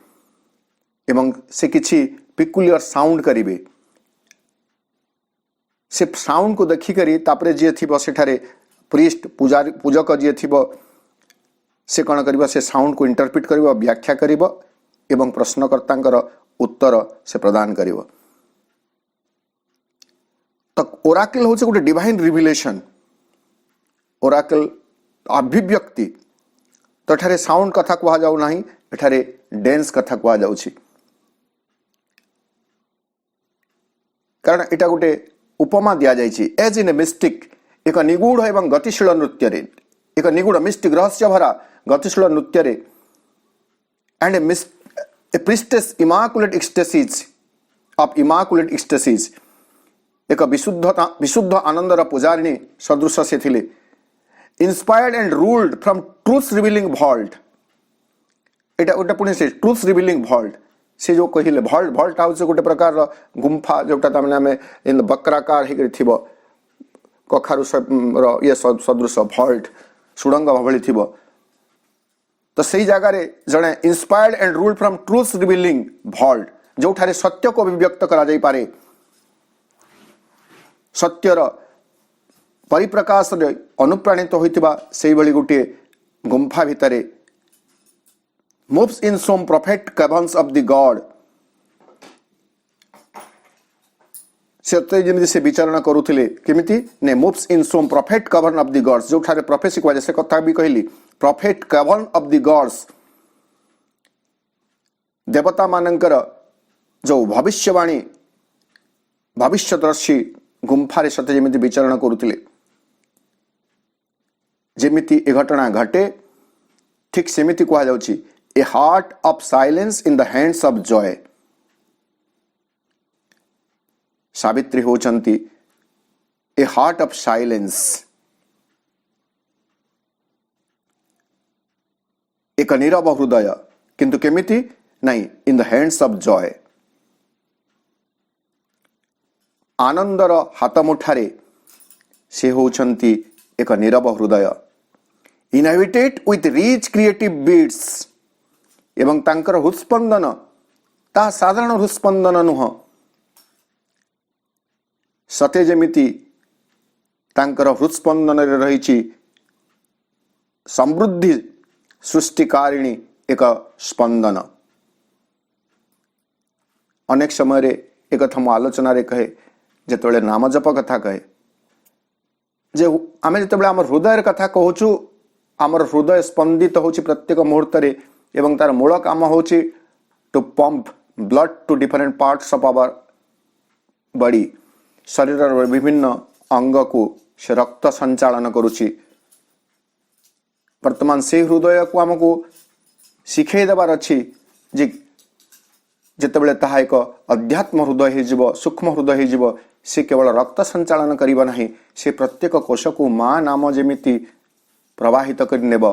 एवं से किछि पिकुलियर साउंड करिवे से साउंड को देखी करी तापरे जे थिबो सेठारे प्रीस्ट पुजारी पूजक जे थिबो से कण करिबो से साउंड को इंटरप्रेट करिबो व्याख्या करिबो एवं प्रश्नकर्तांकर उत्तर से प्रदान करिबो। तो ओराकल होचे गोटे डिवाइन रिविलेशन ओराकल अभिव्यक्ति। तो एठारे साउंड कथा कहा जाउ नाही एठारे डेंस कथा कहा जाउछि कारण एटा गोटे उपमा दिया जाइछि एज इन ए मिस्टिक एक निगूढ़ एवं गतिशील नृत्य रे एक निगूढ़ मिस्टिक रहस्य भरा गतिशील नृत्य रे and a priestess immaculate ecstasies of immaculate ecstasies एक विशुद्ध आनंदर पूजारिणी सदृश से थिले inspired and ruled from truth revealing vault एटा ओटा पुणे से ट्रूथ रिवीलिंग वॉल्ट से जो कहिले वॉल्ट वॉल्ट हाउस गोटे प्रकार गुंफा जोटा तामने हमें इन वक्राकार हे थिबो कखारु ये सदृश वॉल्ट सुडंग भली थिबो। तो सही जगह रे जणे inspired and ruled from truth revealing vault जोठारे सत्य को अभिव्यक्त करा जाई पारे सत्यर परिप्रकाश अनुप्राणित होइतिबा सेही भली गोटे गुंफा भितरे moves in some prophet caverns of the god से से विचारणा करुथिले केमिति ने moves in some prophet cavern of the gods जोठारे प्रोफेसी को से कथा भी कहली prophet cavern of the gods देवता मानकर जो भविष्यवाणी भविष्यदर्शी गुंफारे सते जेमिति विचारण करुथिले जेमिति ए घटना घटे ठीक सेमिति कहा जाउछि a heart of silence in the hands of joy. Savitri होचंती ए हार्ट ऑफ साइलेंस एक नीरव हृदय किंतु केमिति नहीं in the hands of joy आनंदर हाथ मुठारे से होचंती एक नीरव हृदय inhabited with rich creative beats एवं तांकर हृत्स्पंदन ତାହା ସାଧାରଣ ହୃତ୍ସ୍ପନ୍ଦନ ନୁହଁ, ସତେ ଯେମିତି ତାଙ୍କର ହୃତ୍ସ୍ପନ୍ଦନରେ ରହିଛି ସମୃଦ୍ଧି ସୃଷ୍ଟିକାରିଣୀ ଏକ ସ୍ପନ୍ଦନ। ଅନେକ ସମୟରେ ଏକଥା ମୁଁ ଆଲୋଚନାରେ କହେ, ଯେତେବେଳେ ନାମ ଜପ କଥା କହେ, ଯେ ଆମେ ଯେତେବେଳେ ଆମର ହୃଦୟର କଥା କହୁଛୁ, ଆମର ହୃଦୟ ସ୍ପନ୍ଦିତ ହେଉଛି ପ୍ରତ୍ୟେକ ମୁହୂର୍ତ୍ତରେ ଏବଂ ତାର ମୂଳ କାମ ହେଉଛି to pump blood to different parts of our body. ଶରୀରର ବିଭିନ୍ନ ଅଙ୍ଗକୁ ସେ ରକ୍ତ ସଞ୍ଚାଳନ କରୁଛି। ବର୍ତ୍ତମାନ ସେହି ହୃଦୟକୁ ଆମକୁ ଶିଖେଇ ଦେବାର ଅଛି ଯେ ଯେତେବେଳେ ତାହା ଏକ ଅଧ୍ୟାତ୍ମ ହୃଦୟ ହେଇଯିବ, ସୂକ୍ଷ୍ମ ହୃଦୟ ହେଇଯିବ, ସେ କେବଳ ରକ୍ତ ସଞ୍ଚାଳନ କରିବ ନାହିଁ, ସେ ପ୍ରତ୍ୟେକ କୋଷକୁ ମା ନାମ ଯେମିତି ପ୍ରବାହିତ କରି ନେବ,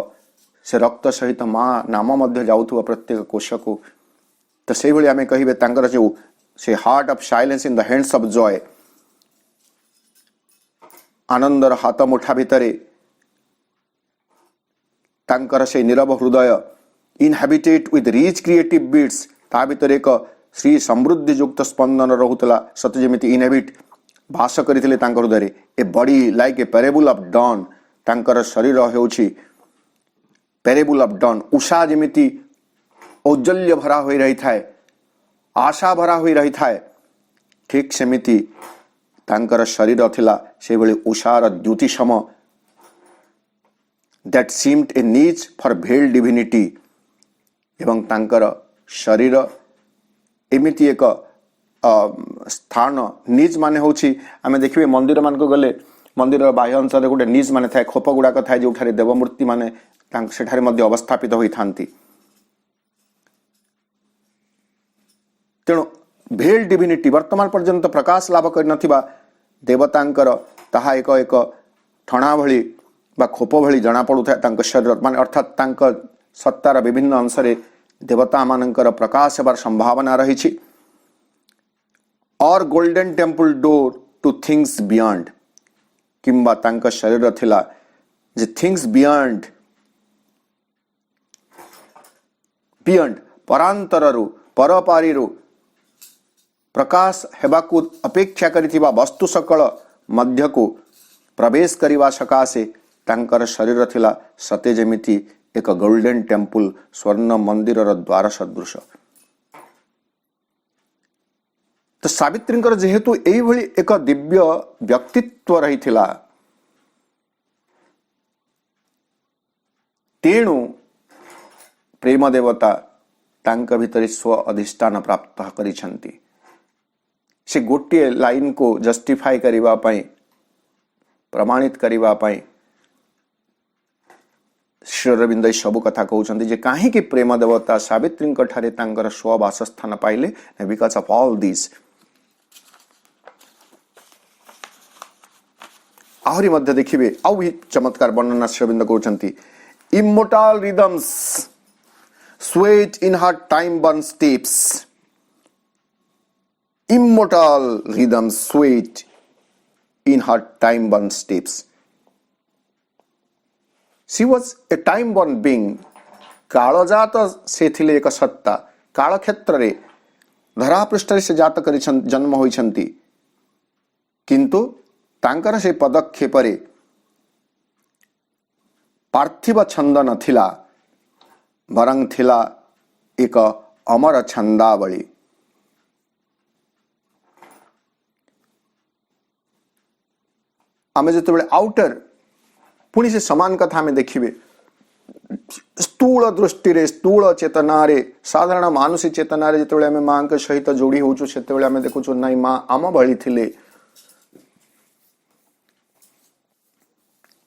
ସେ ରକ୍ତ ସହିତ ମା ନାମ ମଧ୍ୟ ଯାଉଥିବ ପ୍ରତ୍ୟେକ କୋଷକୁ। ତ ସେଇଭଳି ଆମେ କହିବେ ତାଙ୍କର ଯେଉଁ ସେ heart of silence in the hands of joy, ଆନନ୍ଦର ହାତ ମୁଠା ଭିତରେ ତାଙ୍କର ସେ ନୀରବ ହୃଦୟ inhabited with rich creative beats, ତା ଭିତରେ ଏକ ଶ୍ରୀ ସମୃଦ୍ଧିଯୁକ୍ତ ସ୍ପନ୍ଦନ ରହୁଥିଲା, ସତେ ଯେମିତି ଇନହାବିଟ୍ ବାସ କରିଥିଲେ ତାଙ୍କ ହୃଦୟରେ। A body like a parable of dawn, ତାଙ୍କର ଶରୀର ହେଉଛି ପ୍ୟାରେବୁଲ୍ ଅଫ୍ ଡନ୍, ଉଷା ଯେମିତି ଔଜ୍ଜଲ୍ୟ ଭରା ହୋଇ ରହିଥାଏ, ଆଶା ଭରା ହୋଇ ରହିଥାଏ, ଠିକ୍ ସେମିତି ତାଙ୍କର ଶରୀର ଥିଲା ସେଭଳି ଉଷାର ଦ୍ୟୁତିସମ, ଦ୍ୟାଟ୍ ସିମ୍ଡ ଏ ନିଚ୍ ଫର୍ ଭେଲ୍ଡ ଡିଭିନିଟି। ଏବଂ ତାଙ୍କର ଶରୀର ଏମିତି ଏକ ସ୍ଥାନ, ନିଜ୍ ମାନେ ହେଉଛି, ଆମେ ଦେଖିବେ ମନ୍ଦିର ମାନଙ୍କୁ ଗଲେ ମନ୍ଦିରର ବାହ୍ୟ ଅଂଶରେ ଗୋଟେ ନିଜ୍ ମାନେ ଥାଏ, ଖୋପ ଗୁଡ଼ାକ ଥାଏ, ଯେଉଁଠାରେ ଦେବମୂର୍ତ୍ତି ମାନେ ସେଠାରେ ମଧ୍ୟ ଅବସ୍ଥାପିତ ହୋଇଥାନ୍ତି। ତେଣୁ ଭେଲ୍ଡ ଡିଭିନିଟି, ବର୍ତ୍ତମାନ ପର୍ଯ୍ୟନ୍ତ ପ୍ରକାଶ ଲାଭ କରିନଥିବା ଦେବତାଙ୍କର ତାହା ଏକ ଏକ ଠଣା ଭଳି ବା ଖୋପ ଭଳି ଜଣାପଡ଼ୁଥାଏ ତାଙ୍କ ଶରୀର, ମାନେ ଅର୍ଥାତ୍ ତାଙ୍କ ସତ୍ତାର ବିଭିନ୍ନ ଅଂଶରେ ଦେବତାମାନଙ୍କର ପ୍ରକାଶ ହେବାର ସମ୍ଭାବନା ରହିଛି। Or golden temple door to things beyond, କିମ୍ବା ତାଙ୍କ ଶରୀର ଥିଲା ଯେ ଥିଙ୍ଗସ୍ ବିୟଣ୍ଡ, ବିୟଣ୍ଡ ପରାନ୍ତରରୁ, ପରପାରିରୁ ପ୍ରକାଶ ହେବାକୁ ଅପେକ୍ଷା କରିଥିବା ବସ୍ତୁ ସକଳ ମଧ୍ୟକୁ ପ୍ରବେଶ କରିବା ସକାଶେ ତାଙ୍କର ଶରୀର ଥିଲା ସତେ ଯେମିତି ଏକ ଗୋଲ୍ଡେନ୍ ଟେମ୍ପଲ୍, ସ୍ୱର୍ଣ୍ଣ ମନ୍ଦିରର ଦ୍ୱାର ସଦୃଶ। ତ ସାବିତ୍ରୀଙ୍କର ଯେହେତୁ ଏଇଭଳି ଏକ ଦିବ୍ୟ ବ୍ୟକ୍ତିତ୍ୱ ରହିଥିଲା, ତେଣୁ ପ୍ରେମ ଦେବତା ତାଙ୍କ ଭିତରେ ସ୍ୱ ଅଧିଷ୍ଠାନ ପ୍ରାପ୍ତ କରିଛନ୍ତି। ସେ ଗୋଟିଏ ଲାଇନକୁ ଜଷ୍ଟିଫାଏ କରିବା ପାଇଁ, ପ୍ରମାଣିତ କରିବା ପାଇଁ ଶ୍ରୀ ଅରବିନ୍ଦ ସବୁ କଥା କହୁଛନ୍ତି ଯେ କାହିଁକି ପ୍ରେମ ଦେବତା ସାବିତ୍ରୀଙ୍କ ଠାରେ ତାଙ୍କର ସ୍ୱ ବାସସ୍ଥାନ ପାଇଲେ, ବିକଜ ଅଫ୍ ଅଲ୍ ଦିସ୍। ଆହୁରି ମଧ୍ୟ ଦେଖିବେ ଆଉ ଚମତ୍କାର ବର୍ଣ୍ଣନା ଶ୍ରୀ ଅରବିନ୍ଦ କରୁଛନ୍ତି, immortal rhythms swayed in her time-born steps. Immortal rhythms swayed in her time-born steps. She was a time-born being. କାଳଜାତ ସେ ଥିଲେ ଏକ ସତ୍ତା, କାଳ କ୍ଷେତ୍ରରେ ଧରାପୃଷ୍ଠରେ ସେ ଜାତ କରିଛନ୍ତି, ଜନ୍ମ ହୋଇଛନ୍ତି, କିନ୍ତୁ ତାଙ୍କର ସେ ପଦକ୍ଷେପରେ ପାର୍ଥିବ ଛନ୍ଦ ନଥିଲା, ବରଂ ଥିଲା ଏକ ଅମର ଛନ୍ଦାବଳୀ। ଆମେ ଯେତେବେଳେ ଆଉଟର ପୁଣି ସେ ସମାନ କଥା ଆମେ ଦେଖିବେ, ସ୍ଥୂଳ ଦୃଷ୍ଟିରେ, ସ୍ଥୂଳ ଚେତନାରେ, ସାଧାରଣ ମାନୁଷୀ ଚେତନାରେ ଯେତେବେଳେ ଆମେ ମାଙ୍କ ସହିତ ଯୋଡ଼ି ହେଉଛୁ, ସେତେବେଳେ ଆମେ ଦେଖୁଛୁ ନାଇଁ ମା ଆମ ଭଳି ଥିଲେ,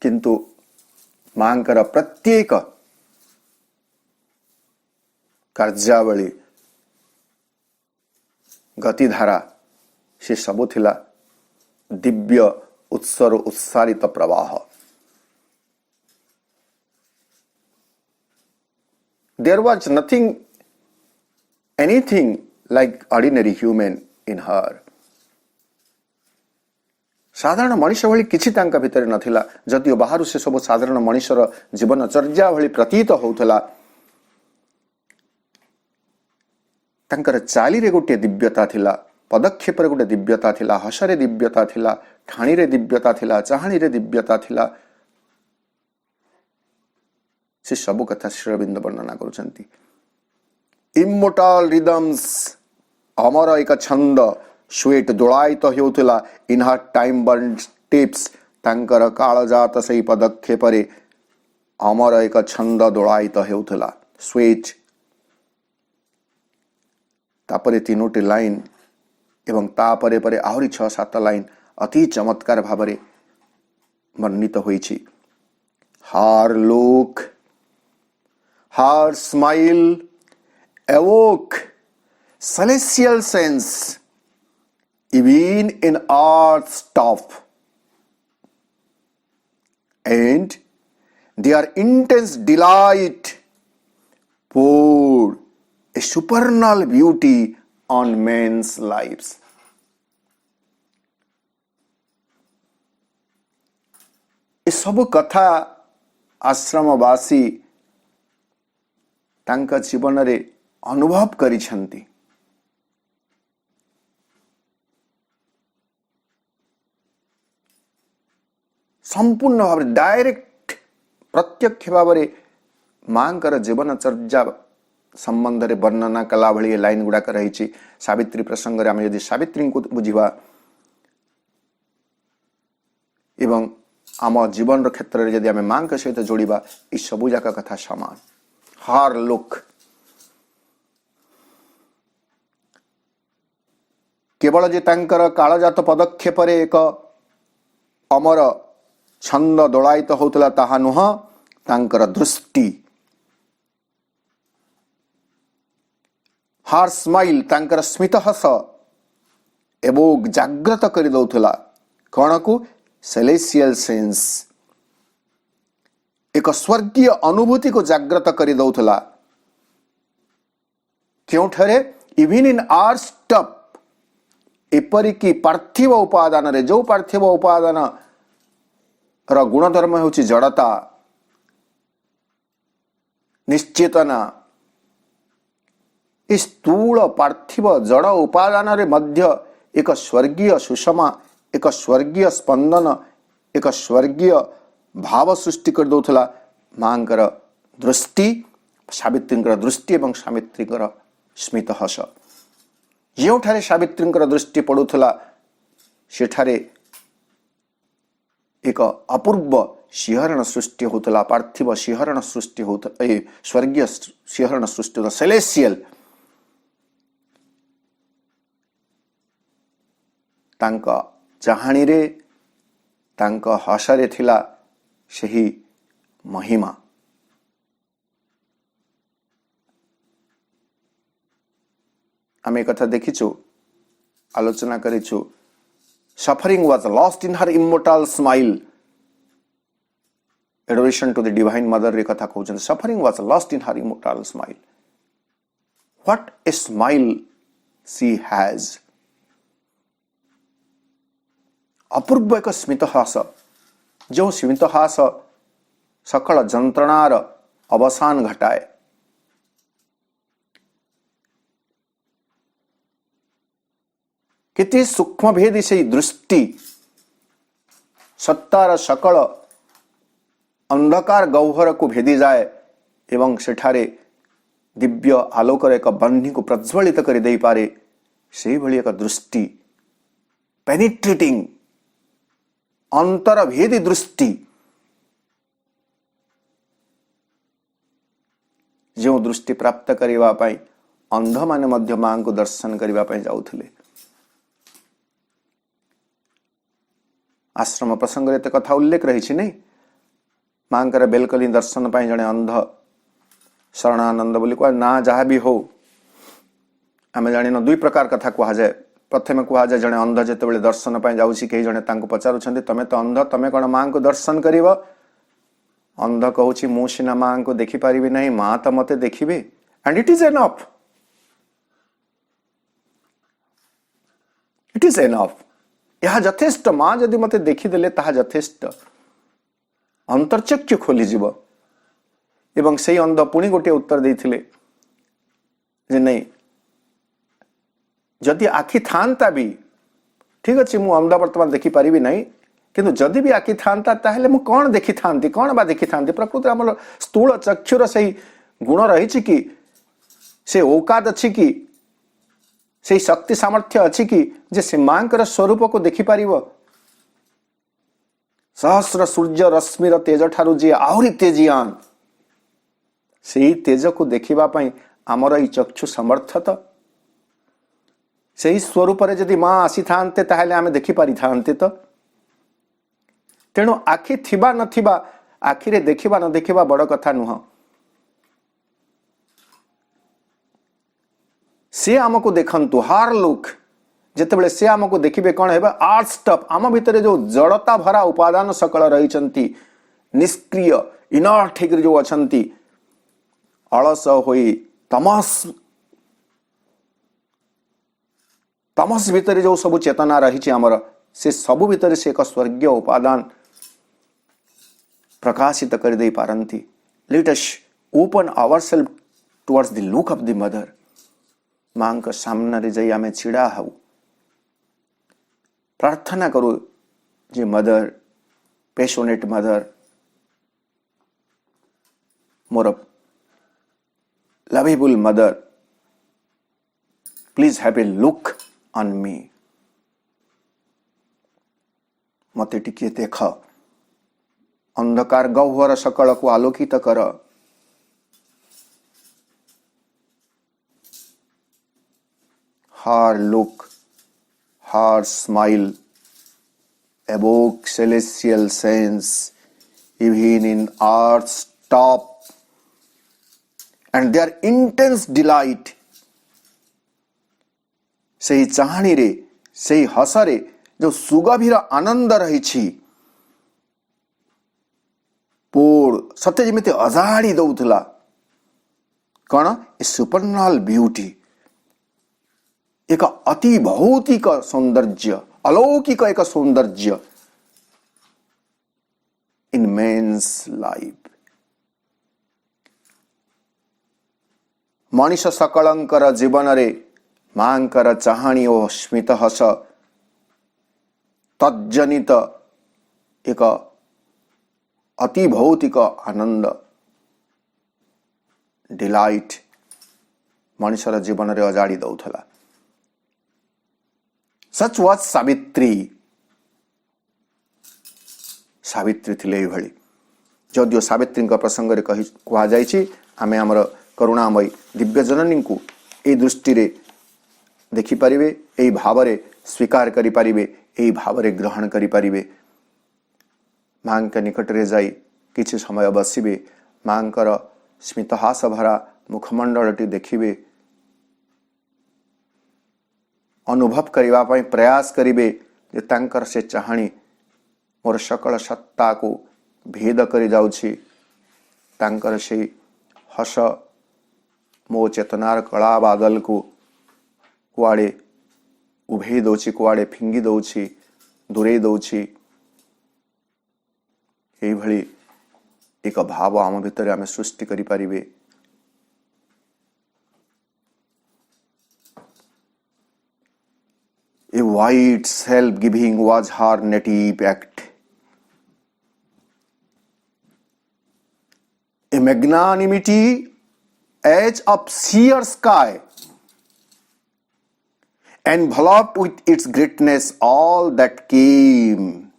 କିନ୍ତୁ ମାଙ୍କର ପ୍ରତ୍ୟେକ କାର୍ଯ୍ୟାବଳୀ, ଗତିଧାରା, ସେ ସବୁ ଥିଲା ଦିବ୍ୟ ଉତ୍ସରୁ ଉତ୍ସାରିତ ପ୍ରବାହ। There was anything like ordinary human in her. ସାଧାରଣ ମଣିଷ ଭଳି କିଛି ତାଙ୍କ ଭିତରେ ନଥିଲା, ଯଦିଓ ବାହାରୁ ସେ ସବୁ ସାଧାରଣ ମଣିଷର ଜୀବନଚର୍ଯ୍ୟା ଭଳି ପ୍ରତୀତ ହେଉଥିଲା। ତାଙ୍କର ଚାଲିରେ ଗୋଟିଏ ଦିବ୍ୟତା ଥିଲା, ପଦକ୍ଷେପରେ ଗୋଟେ ଦିବ୍ୟତା ଥିଲା, ହସରେ ଦିବ୍ୟତା ଥିଲା, ଠାଣିରେ ଦିବ୍ୟତା ଥିଲା, ଚାହାଣୀରେ ଦିବ୍ୟତା ଥିଲା। ସେ ସବୁ କଥା ଶ୍ରୀ ଅରବିନ୍ଦ ବର୍ଣ୍ଣନା କରୁଛନ୍ତି। ଇମୋର୍ଟାଲ ରିଦମ୍ସ, ଅମର ଏକ ଛନ୍ଦ ସୁଏଟ ଦୋଳାୟିତ ହେଉଥିଲା। ଇନ୍ ହର ଟାଇମ୍ ବର୍ନ ଷ୍ଟିପ୍ସ, ତାଙ୍କର କାଳଜାତ ସେହି ପଦକ୍ଷେପରେ ଅମର ଏକ ଛନ୍ଦ ଦୋଳାୟିତ ହେଉଥିଲା। ସୁଏଟ, ତାପରେ 3ଟି ଲାଇନ୍ ଏବଂ ତାପରେ ପରେ ଆହୁରି 6-7 ଲାଇନ୍ ଅତି ଚମତ୍କାର ଭାବରେ ବର୍ଣ୍ଣିତ ହୋଇଛି। Her look, her smile awoke celestial sense even in earth's stuff, and their intense delight poured a supernal beauty on men's lives. ଏ ସବୁ କଥା ଆଶ୍ରମବାସୀ ତାଙ୍କ ଜୀବନରେ ଅନୁଭବ କରିଛନ୍ତି। ସମ୍ପୂର୍ଣ୍ଣ ଭାବରେ ଡାଇରେକ୍ଟ ପ୍ରତ୍ୟକ୍ଷ ଭାବରେ ମାଙ୍କର ଜୀବନଚର୍ଯ୍ୟା ସମ୍ବନ୍ଧରେ ବର୍ଣ୍ଣନା କଲା ଭଳି ଏ ଲାଇନ୍ ଗୁଡ଼ାକ ରହିଛି। ସାବିତ୍ରୀ ପ୍ରସଙ୍ଗରେ ଆମେ ଯଦି ସାବିତ୍ରୀଙ୍କୁ ବୁଝିବା ଏବଂ ଆମ ଜୀବନର କ୍ଷେତ୍ରରେ ଯଦି ଆମେ ମାଙ୍କ ସହିତ ଯୋଡ଼ିବା, ଏ ସବୁ ଯାକ କଥା ସମାନ। ହାର ଲୁକ୍, କେବଳ ଯେ ତାଙ୍କର କାଳଜାତ ପଦକ୍ଷେପରେ ଏକ ଅମର ଛନ୍ଦ ଦୋଳାୟିତ ହେଉଥିଲା ତାହା ନୁହଁ, ତାଙ୍କର ଦୃଷ୍ଟି। ହାର ସ୍ମାଇଲ୍, ତାଙ୍କର ସ୍ମିତ ହସ ଏବଂ ଜାଗ୍ରତ କରିଦେଉଥିଲା କଣକୁ? ସେଲେସିଆଲ ସେନ୍ସ, ଏକ ସ୍ୱର୍ଗୀୟ ଅନୁଭୂତିକୁ ଜାଗ୍ରତ କରିଦେଉଥିଲା। କେଉଁଠାରେ? ଇଭିନ୍ ଇନ୍ ଆର୍ ଷ୍ଟଫ୍, ଏପରିକି ପାର୍ଥିବ ଉପାଦାନରେ, ଯେଉଁ ପାର୍ଥିବ ଉପାଦାନର ଗୁଣଧର୍ମ ହେଉଛି ଜଡ଼ତା, ନିଶ୍ଚେତନା, ଏ ସ୍ଥୂଳ ପାର୍ଥିବ ଜଡ଼ ଉପାଦାନରେ ମଧ୍ୟ ଏକ ସ୍ୱର୍ଗୀୟ ସୁଷମା, ଏକ ସ୍ୱର୍ଗୀୟ ସ୍ପନ୍ଦନ, ଏକ ସ୍ୱର୍ଗୀୟ ଭାବ ସୃଷ୍ଟି କରିଦେଉଥିଲା ମାଙ୍କର ଦୃଷ୍ଟି, ସାବିତ୍ରୀଙ୍କର ଦୃଷ୍ଟି ଏବଂ ସାବିତ୍ରୀଙ୍କର ସ୍ମିତ ହସ। ଯେଉଁଠାରେ ସାବିତ୍ରୀଙ୍କର ଦୃଷ୍ଟି ପଡ଼ୁଥିଲା ସେଠାରେ ଏକ ଅପୂର୍ବ ଶିହରଣ ସୃଷ୍ଟି ହେଉଥିଲା, ପାର୍ଥିବ ଶିହରଣ ସୃଷ୍ଟି ହେଉଥିଲା, ଏ ସ୍ୱର୍ଗୀୟ ଶିହରଣ ସୃଷ୍ଟି ହେଉଥିଲା, ସେଲେସିଆଲ। ତାଙ୍କ ଚାହାଣୀରେ, ତାଙ୍କ ହସରେ ଥିଲା ସେହି ମହିମା। ଆମେ କଥା ଦେଖିଛୁ, ଆଲୋଚନା କରିଛୁ। Suffering was lost in her immortal smile. Adoration to the divine mother ରେ କଥା କହୁଛନ୍ତି। Suffering was lost in her immortal smile. What a smile she has. ଅପୂର୍ବ ଏକ ସ୍ମିତ ହାସ, ଯେଉଁ ସ୍ମିତ ହାସ ସକଳ ଯନ୍ତ୍ରଣାର ଅବସାନ ଘଟାଏ। କେତେ ସୂକ୍ଷ୍ମ ଭେଦୀ ସେହି ଦୃଷ୍ଟି, ସତ୍ତାର ସକଳ ଅନ୍ଧକାର ଗହ୍ୱରକୁ ଭେଦିଯାଏ ଏବଂ ସେଠାରେ ଦିବ୍ୟ ଆଲୋକର ଏକ ବହ୍ନିକୁ ପ୍ରଜ୍ୱଳିତ କରି ଦେଇପାରେ। ସେହିଭଳି ଏକ ଦୃଷ୍ଟି, ପେନିଟ୍ରେଟିଂ, ଅନ୍ତରଭେଦୀ ଦୃଷ୍ଟି, ଯେଉଁ ଦୃଷ୍ଟି ପ୍ରାପ୍ତ କରିବା ପାଇଁ ଅନ୍ଧମାନେ ମଧ୍ୟ ମାଙ୍କୁ ଦର୍ଶନ କରିବା ପାଇଁ ଯାଉଥିଲେ। ଆଶ୍ରମ ପ୍ରସଙ୍ଗରେ ଏତେ କଥା ଉଲ୍ଲେଖ ରହିଛି ନାହିଁ। ମାଙ୍କର ବେଲକଲି ଦର୍ଶନ ପାଇଁ ଜଣେ ଅନ୍ଧ ଶରଣାନନ୍ଦ ବୋଲି କୁହା, ନା ଯାହା ବି ହଉ ଆମେ ଜାଣିନ, ଦୁଇ ପ୍ରକାର କଥା କୁହାଯାଏ। ପ୍ରଥମେ କୁହାଯାଏ ଜଣେ ଅନ୍ଧ ଯେତେବେଳେ ଦର୍ଶନ ପାଇଁ ଯାଉଛି, କେହି ଜଣେ ତାଙ୍କୁ ପଚାରୁଛନ୍ତି ତମେ ତ ଅନ୍ଧ, ତମେ କ'ଣ ମାଙ୍କୁ ଦର୍ଶନ କରିବ? ଅନ୍ଧ କହୁଛି ମୁଁ ସିନା ମାଙ୍କୁ ଦେଖିପାରିବି ନାହିଁ, ମା ତ ମତେ ଦେଖିବେ। And it is enough. It is enough. ଏହା ଯଥେଷ୍ଟ। ମା ଯଦି ମତେ ଦେଖିଦେଲେ ତାହା ଯଥେଷ୍ଟ। ଅନ୍ତର୍ଚକ୍ଷୁ ଖୋଲିଯିବ। ଏବଂ ସେଇ ଅନ୍ଧ ପୁଣି ଗୋଟିଏ ଉତ୍ତର ଦେଇଥିଲେ ଯେ ନାଇଁ, जदि आखि थांता भी ठीक अच्छे मु अंधा वर्तमान देखी पारिबी नहीं किंतु जदि भी आखि थांता ताहले मु कौन देखी थांती कौन बा देखी थांती प्रकृति हमर स्थूल चक्षुर सही गुण रही कि से औकात अच्छी कि से शक्ति सामर्थ्य अच्छी कि जे से मांकर स्वरूप को देखी पारिबो सहस्र सूर्य रश्मिर तेज ठारू जी आहुरी तेजियान से तेज को देखिबा पई आमर ई चक्षु समर्थत से स्वरूप जदि माँ आसी थांते ताहले आमे देखि पारि थांते तो तेणु आखि थिबा नथिबा आखिरे देखिबा न देखिबा बड़ कथा नुह से आमको देखंतु हार लोक जेतेबेले से आमको देखिबे कौन हेबा आर्ट स्टफ आम भितर जो जड़ता भरा उपादान सकल रही निष्क्रिय इनर्ट होकर जो अछंती अलस होई तमस भितर जो सब चेतना रही आमर से सबु भितर से एक स्वर्गीय उपादान प्रकाशित कर दे पारंती let us open ourself towards the look of the mother मां का सामने रे जाई आमे छिड़ा हऊ प्रार्थना करू जे मदर पैशनेट मदर मोर lovable mother please have a look on me मते टिके देख अंधकार गह्वर सकल को आलोकित कर her look, her smile evoke celestial sense even in earth's top and their intense delight से चाहणी रे से हसरे जो सुगभीर आनंद रही पोड़ सत्य जमी अजाड़ी दौला कौन ए सुपरनल ब्यूटी एक अति भौतिक सौंदर्य अलौकिक एक सौंदर्य इन मेन्स लाइफ मनीष सकलंकर जीवन रे मांकर चाहणी ओ स्मित हस तज्जनित एक अति भौतिक आनंद डिलाइट मनीषर जीवन रे अजाड़ी दौथला सच वाज सावित्री सावित्री थिले एई भली जदियो सावित्री प्रसंग रे कहा जाइछि आमे हमर करुणामयी दिव्य जननी को ए दृष्टि रे देखि परिबे एई भाव रे स्वीकार करि परिबे एई भाव रे ग्रहण करि परिबे मां के निकट रे जाई किछि समय बसिबे मांकर स्मितहास भरा मुखमंडलटी देखिबे अनुभव करिवा पई प्रयास करिबे जे तांकर से चाहणी मोर सकल सत्ता को भेद करि जाउछि तांकर से हस मो चेतनार कला बादल को कुआड़े उभे दौछि कुआड़े फिंगी दौछि दूरे दौछि एई भली एक भाव आम भितर आमे सृष्टि करि परिबे A white self-giving was her native act. A magnanimity edge of sheer sky enveloped with its greatness all that came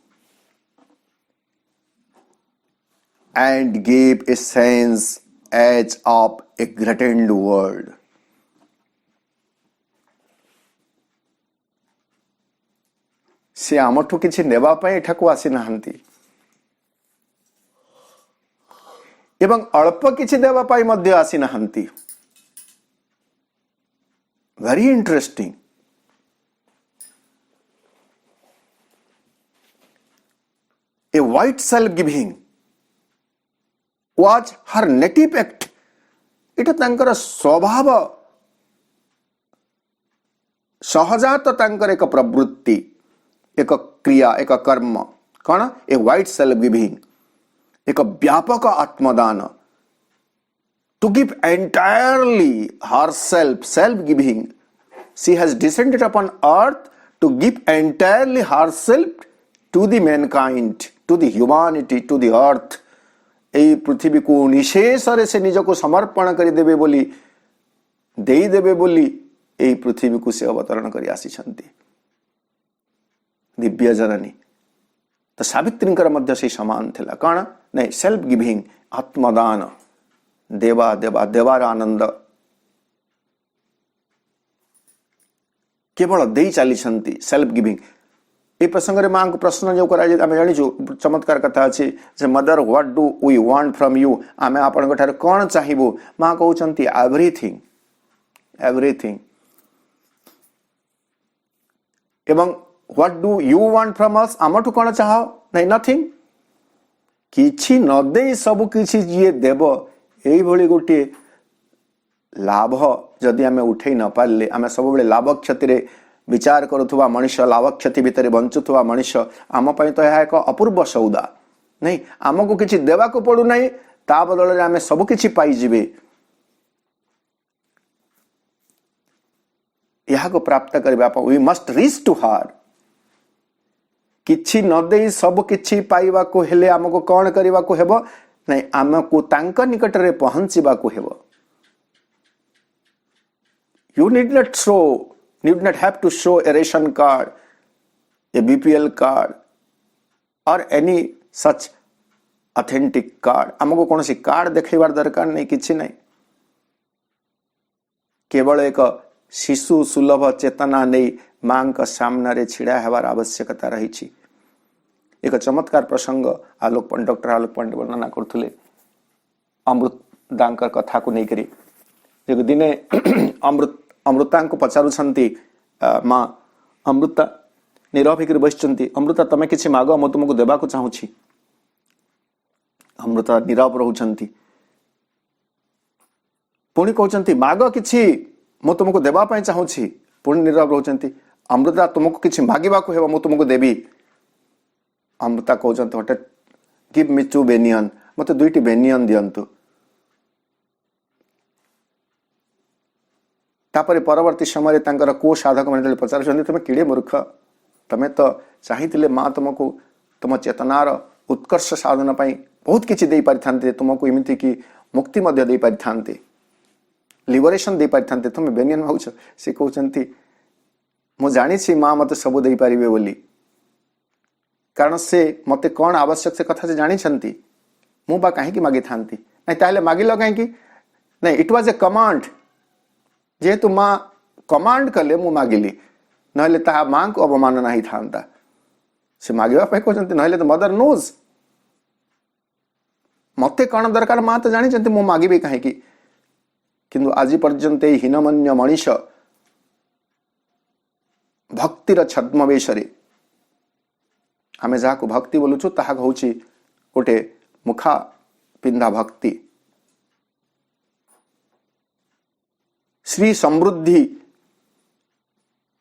and gave a sense edge of a greatened world. से आमठू किछि नेबा पई एठाकू आसी नाहंती एवं अल्प किछि देबा पई मध्य आसी नाहंती very interesting a white self giving was her native act इटा तांकर स्वभाव सहजात तांकर एक प्रवृत्ति एक क्रिया एक कर्म कौन ए व्हाइट सेल्फ गिविंग एक व्यापक आत्मदान to give entirely her self giving she has descended upon earth to give entirely herself to the mankind, to the humanity, to the earth. এই পৃথিবীକୁ ନିଶେଷରେ ସେ ନିଜକୁ ସମର୍ପଣ କରିଦେବେ ବୋଲି ଦେଇଦେବେ ବୋଲି এই ପୃଥିବୀକୁ ସେ ଅବତରଣ କରି ଆସିଛନ୍ତି ଦିବ୍ୟ ଜନନୀ। ତ ସାବିତ୍ରୀଙ୍କର ମଧ୍ୟ ସେଇ ସମାନ ଥିଲା କ'ଣ ନାଇଁ ସେଲ୍ଫ ଗିଭିଂ, ଆତ୍ମଦାନ, ଦେବା ଦେବା ଦେବାର ଆନନ୍ଦ, କେବଳ ଦେଇ ଚାଲିଛନ୍ତି ସେଲ୍ଫ ଗିଭିଂ। এই প্রসঙ্গে মাঙ্কু প্রশ্ন যে করা আমি জানিছু চমৎকার কথা আছে যে mother what do we want from you, আমি আপনার ঠার কণ চাহিবু? মা কହୁଛନ୍ତି এভরিথিং, এভরিথিং। এবং what do you want from us, আমঠু কণ চাহ? নাই নথিং। କିଛି ନ ଦେଇ ସବୁ କିଛି ଯିଏ ଦେବ, এইଭଳି ଗୋଟିଏ ଲାଭ ଯଦି ଆମେ ଉଠେଇ ନ ପାରିଲେ, ଆମେ ସବୁବେଳେ ଲାଭ କ୍ଷତିରେ ବିଚାର କରୁଥିବା ମଣିଷ, ଲାଭ କ୍ଷତି ଭିତରେ ବଞ୍ଚୁଥିବା ମଣିଷ, ଆମ ପାଇଁ ତ ଏହା ଏକ ଅପୂର୍ବ ସୌଦା। ନାଇଁ, ଆମକୁ କିଛି ଦେବାକୁ ପଡୁନାହିଁ, ତା ବଦଳରେ ଆମେ ସବୁ କିଛି ପାଇଯିବେ। ଏହାକୁ ପ୍ରାପ୍ତ କରିବା ପାଇଁ ୱି ମଷ୍ଟ ରିଚ୍ ଟୁ ହର୍। କିଛି ନ ଦେଇ ସବୁ କିଛି ପାଇବାକୁ ହେଲେ ଆମକୁ କ'ଣ କରିବାକୁ ହେବ? ନାଇଁ, ଆମକୁ ତାଙ୍କ ନିକଟରେ ପହଞ୍ଚିବାକୁ ହେବ। You need not have to show a ration card, a BPL card or any such authentic card. ଆମକୁ କୌଣସି କାର୍ଡ ଦେଖେଇବାର ଦରକାର ନାହିଁ, କିଛି ନାହିଁ। କେବଳ ଏକ ଶିଶୁ ସୁଲଭ ଚେତନା ନେଇ ମାଙ୍କ ସାମ୍ନାରେ ଛିଡ଼ା ହେବାର ଆବଶ୍ୟକତା ରହିଛି। ଏକ ଚମତ୍କାର ପ୍ରସଙ୍ଗ ଡକ୍ଟର ଆଲୋକ ପଣ୍ଡେ ବର୍ଣ୍ଣନା କରୁଥିଲେ ଅମୃତାଙ୍କ କଥାକୁ ନେଇକରି। ଦିନେ ଅମୃତାଙ୍କୁ ପଚାରୁଛନ୍ତି, ମା ଅମୃତା ନିରବ ହେଇକରି ବସିଛନ୍ତି, ଅମୃତା ତମେ କିଛି ମାଗ, ମୁଁ ତୁମକୁ ଦେବାକୁ ଚାହୁଁଛି। ଅମୃତା ନିରବ ରହୁଛନ୍ତି, ପୁଣି କହୁଛନ୍ତି ମାଗ କିଛି, ମୁଁ ତୁମକୁ ଦେବା ପାଇଁ ଚାହୁଁଛି। ପୁଣି ନିରବ ରହୁଛନ୍ତି, ଅମୃତା ତୁମକୁ କିଛି ମାଗିବାକୁ ହେବ, ମୁଁ ତୁମକୁ ଦେବି। ଅମୃତା କହୁଛନ୍ତି, ହଠାତ୍ ଗିଭ୍ ମି 2 ବେନିୟନ, ମୋତେ 2ଟି ବେନିୟନ ଦିଅନ୍ତୁ। ତାପରେ ପରବର୍ତ୍ତୀ ସମୟରେ ତାଙ୍କର କୋ ସାଧକ ମାନେ ପଚାରୁଛନ୍ତି, ତୁମେ କିଡ଼େ ମୂର୍ଖ, ତମେ ତ ଚାହିଁଥିଲେ ମା ତୁମକୁ ତୁମ ଚେତନାର ଉତ୍କର୍ଷ ସାଧନ ପାଇଁ ବହୁତ କିଛି ଦେଇପାରିଥାନ୍ତେ, ତୁମକୁ ଏମିତିକି ମୁକ୍ତି ମଧ୍ୟ ଦେଇପାରିଥାନ୍ତେ, ଲିବରେସନ ଦେଇପାରିଥାନ୍ତେ, ତୁମେ ବେନିୟନ ଭାବୁଛ। ସେ କହୁଛନ୍ତି, ମୁଁ ଜାଣିଛି ମା ମୋତେ ସବୁ ଦେଇପାରିବେ ବୋଲି, କାରଣ ସେ ମୋତେ କ'ଣ ଆବଶ୍ୟକ ସେ କଥା ସେ ଜାଣିଛନ୍ତି। ମୁଁ ବା କାହିଁକି ମାଗିଥାନ୍ତି? ନାଇଁ, ତାହେଲେ ମାଗିଲ କାହିଁକି? ନାଇଁ, ଇଟ୍ ୱାଜ୍ ଏ କମାଣ୍ଡ। ଯେହେତୁ ମା କମାଣ୍ଡ କଲେ ମୁଁ ମାଗିଲି, ନହେଲେ ତାହା ମାଙ୍କୁ ଅବମାନନା ହେଇଥାନ୍ତା। ସେ ମାଗିବା ପାଇଁ କହୁଛନ୍ତି, ନହେଲେ ତ ମଦର ନୋଜ୍ ମତେ କ'ଣ ଦରକାର ମା ତ ଜାଣିଛନ୍ତି, ମୁଁ ମାଗିବି କାହିଁକି? କିନ୍ତୁ ଆଜି ପର୍ଯ୍ୟନ୍ତ ଏଇ ହୀନମନ୍ୟ ମଣିଷ ଭକ୍ତିର ଛଦ୍ମବେଶରେ, ଆମେ ଯାହାକୁ ଭକ୍ତି ବୋଲୁଛୁ ତାହା ହେଉଛି ଗୋଟେ ମୁଖା ପିନ୍ଧା ଭକ୍ତି। ଶ୍ରୀ ସମୃଦ୍ଧି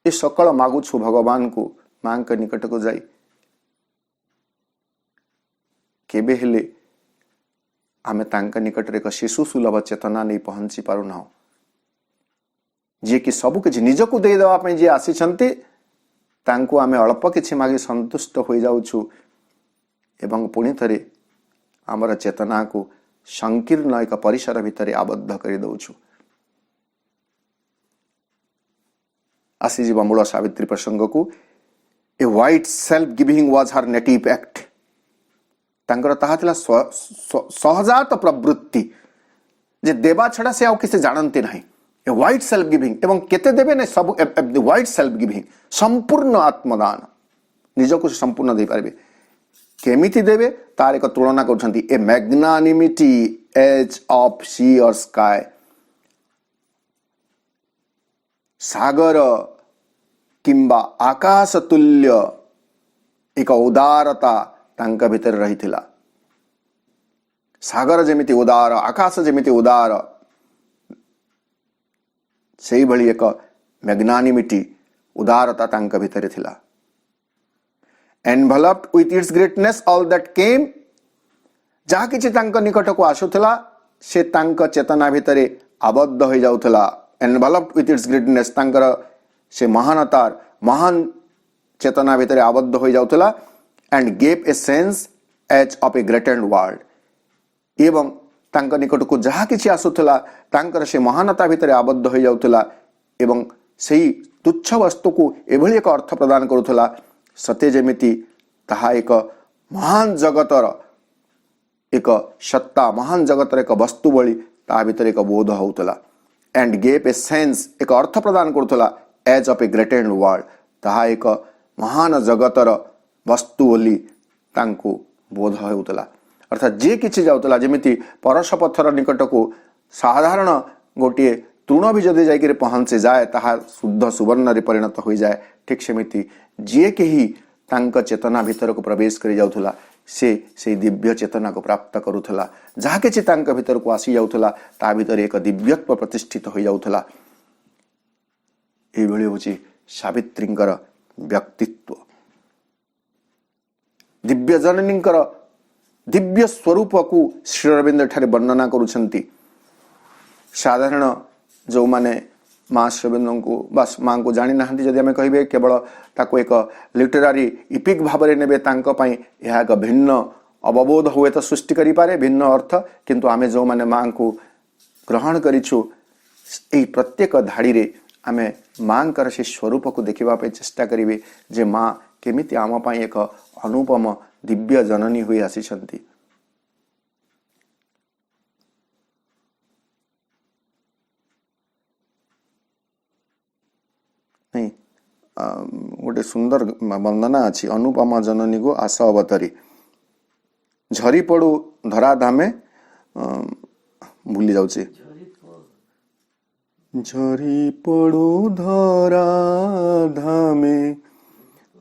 ଏ ସକଳ ମାଗୁଛୁ ଭଗବାନଙ୍କୁ, ମାଙ୍କ ନିକଟକୁ ଯାଇ। କେବେ ହେଲେ ଆମେ ତାଙ୍କ ନିକଟରେ ଏକ ଶିଶୁ ସୁଲଭ ଚେତନା ନେଇ ପହଞ୍ଚି ପାରୁନାହୁଁ। ଯିଏକି ସବୁ କିଛି ନିଜକୁ ଦେଇଦେବା ପାଇଁ ଯିଏ ଆସିଛନ୍ତି, ତାଙ୍କୁ ଆମେ ଅଳ୍ପ କିଛି ମାଗି ସନ୍ତୁଷ୍ଟ ହୋଇଯାଉଛୁ ଏବଂ ପୁଣି ଥରେ ଆମର ଚେତନାକୁ ସଂକୀର୍ଣ୍ଣ ଏକ ପରିସର ଭିତରେ ଆବଦ୍ଧ କରିଦେଉଛୁ। ଆସିଯିବ ମୂଳ ସାବିତ୍ରୀ ପ୍ରସଙ୍ଗକୁ। A white self giving was her native act. ତାଙ୍କର ତାହା ଥିଲା ସହଜାତ ପ୍ରବୃତ୍ତି, ଯେ ଦେବା ଛଡ଼ା ସେ ଆଉ କିଛି ଜାଣନ୍ତି ନାହିଁ। ଏ ହ୍ୱାଇଟ୍ ସେଲ୍ଫ ଗିଭିଂ, ଏବଂ କେତେ ଦେବେ ନା ସବୁ ହ୍ୱାଇଟ୍ ସେଲ୍ଫ ଗିଭିଂ, ସମ୍ପୂର୍ଣ୍ଣ ଆତ୍ମଦାନ, ନିଜକୁ ସେ ସମ୍ପୂର୍ଣ୍ଣ ଦେଇପାରିବେ। କେମିତି ଦେବେ ତାର ଏକ ତୁଳନା କରୁଛନ୍ତି। A magnanimity as of sea or sky. ସାଗର କିମ୍ବା ଆକାଶ ତୁଲ୍ୟ ଏକ ଉଦାରତା ତାଙ୍କ ଭିତରେ ରହିଥିଲା। ସାଗର ଯେମିତି ଉଦାର, ଆକାଶ ଯେମିତି ଉଦାର, ସେଇଭଳି ଏକ ମ୍ୟାଗ୍ନାନିମିଟି, ଉଦାରତା ତାଙ୍କ ଭିତରେ ଥିଲା। Enveloped with its greatness all that came. ଯାହା କିଛି ତାଙ୍କ ନିକଟକୁ ଆସୁଥିଲା ସେ ତାଙ୍କ ଚେତନା ଭିତରେ ଆବଦ୍ଧ ହୋଇଯାଉଥିଲା। ଏନଭଲପ୍ଡ ୱିଥ୍ ଇଟ୍ସ ଗ୍ରେଟନେସ୍, ତାଙ୍କର से महानतार महान चेतना भितर आबद्ध हो जाउथला and gave a sense as of a greatened world एवं तांक निकट को जहा किछि आसुथला तांकर से महानता भितर आबद्ध हो जाउथला एवं सही तुच्छ वस्तु को एभली एक अर्थ प्रदान करुथला सत्य जेमिति ताहा एक महान जगतर एक सत्ता महान जगतर एक वस्तु भली ता भितर एक बोध होउथला एंड गेव ए सेंस एक अर्थ प्रदान करुथला as of a greatened world ताहा एक महान जगतर वस्तु बोली तांको बोध होउथला अर्थात जे किछि जाउथला जेमिति परश पत्थर निकट को साधारण गोटे तृण भी जदि जाइके पहुंचे जाए ताहा शुद्ध सुवर्ण रे परिणत हो जाए ठीक सेमिति जे केही तांक चेतना भीतर को प्रवेश करि जाउथला से दिव्य चेतना को प्राप्त करुथला जहा किछि तांक भीतर को आसी जाउथला ता भीतर एक दिव्यत्व प्रतिष्ठित हो जाउथला ए भली होची सावित्रींकर व्यक्तित्व दिव्य जननींकर दिव्य स्वरूप को श्री अरविंद ठारे वर्णना करुछंती साधारण जो माने माँ श्री अरविंद को बस माँ को जानी ना जदि आम कहे केवल ताको एक लिटरारी इपिक भाव में नेबे तांको पई यह एक भिन्न अवबोध हुए तो सृष्टि करि पारे भिन्न अर्थ किंतु आमे जो माने माँ को ग्रहण करिछु एई प्रत्येक धाड़ी रे आमे माँकर से स्वरूप को देखिबा पे चेष्टा करिवे जे माँ केमिति आम पई एक अनुपम दिव्य जननी हुई आसीछंती नहीं गोटे सुंदर वंदना अच्छी अनुपमा जननी को आस अवतरी झरी पड़ू धराधामे भूली जाऊे झरी पड़ू धराधामे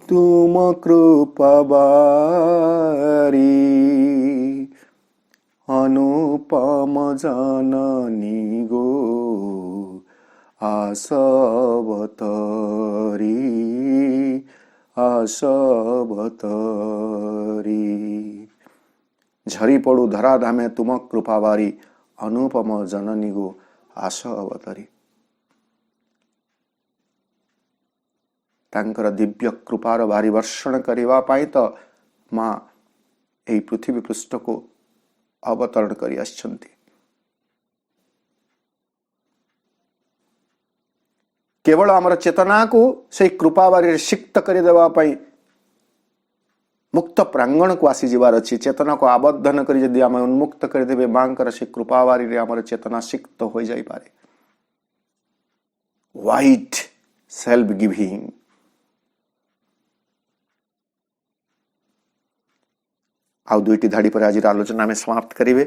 तुम कृपा बारी अनुपम जननी गो आसवतरी झरी पड़ू धराधामे तुम कृपा बारी अनुपम जननी गो आसवतरी तांकर दिव्य कृपार बारी वर्षण करने पाई तो माँ यही पृथ्वी पृष्ठ को अवतरण करी आछंती केवल आमर चेतना को से कृपा बारी सिक्त कर देवा पाई मुक्त प्रांगण को आसी जीवार अच्छी चेतना को आबद्ध न करी यदि आम उन्मुक्त कर देबे मांकर से कृपा बारी रे आमर चेतना सिक्त हो जाई पारे वाइट सेल्फ गिविंग आउ दुईटी धाड़ी पर आज आलोचना में समाप्त करिवे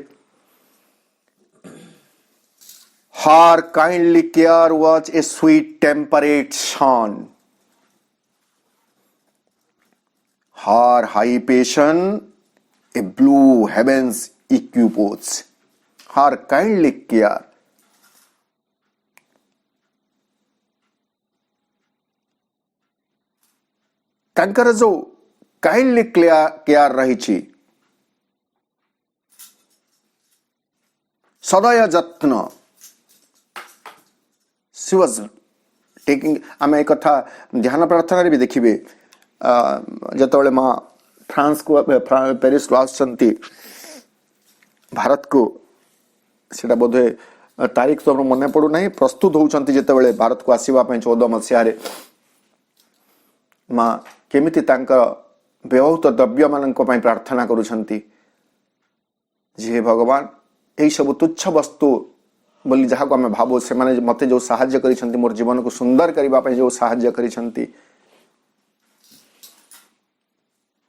Her kindly care was a sweet temperate sun. Her high passion a blue heaven's equipoise. Her kindly care. तांकर जो काइंडली केयर रही सदय जत्न शी वाज टेकिंग आम एक कथा ध्यान प्रार्थना भी देखिए जिते माँ फ्रांस को पेरिस आसुँच भारत को सीटा बोधे तारीख तो मन पड़ूना प्रस्तुत होती जिते भारत को आसवाई 14 मसीह माँ केमिति व्यवहृत द्रव्य मान प्रार्थना करुछंती जे भगवान यही सब तुच्छ वस्तु बोली जहाँ को आम भावो से माने मते जो साहाय्य करिसेंती मोर जीवन को सुंदर करबा पई जो साहाय्य करिसेंती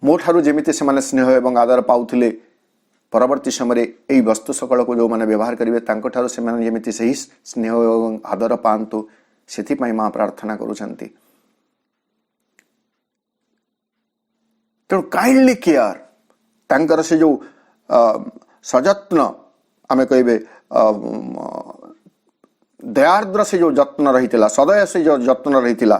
मो ठारू जेमिति से माने स्नेह एवं आदर पाउथिले परवर्ती समय यही वस्तु सकल को जो माने व्यवहार करिवे तांको ठारू से माने जेमिति सही स्नेह एवं आदर पांतु सेथि पई मां प्रार्थना करुछंती तो काइंडली केयर तांकर से जो सजत्न आमे कहबे दयार्द्र से जो जत्न रही सदय से जो जत्न रही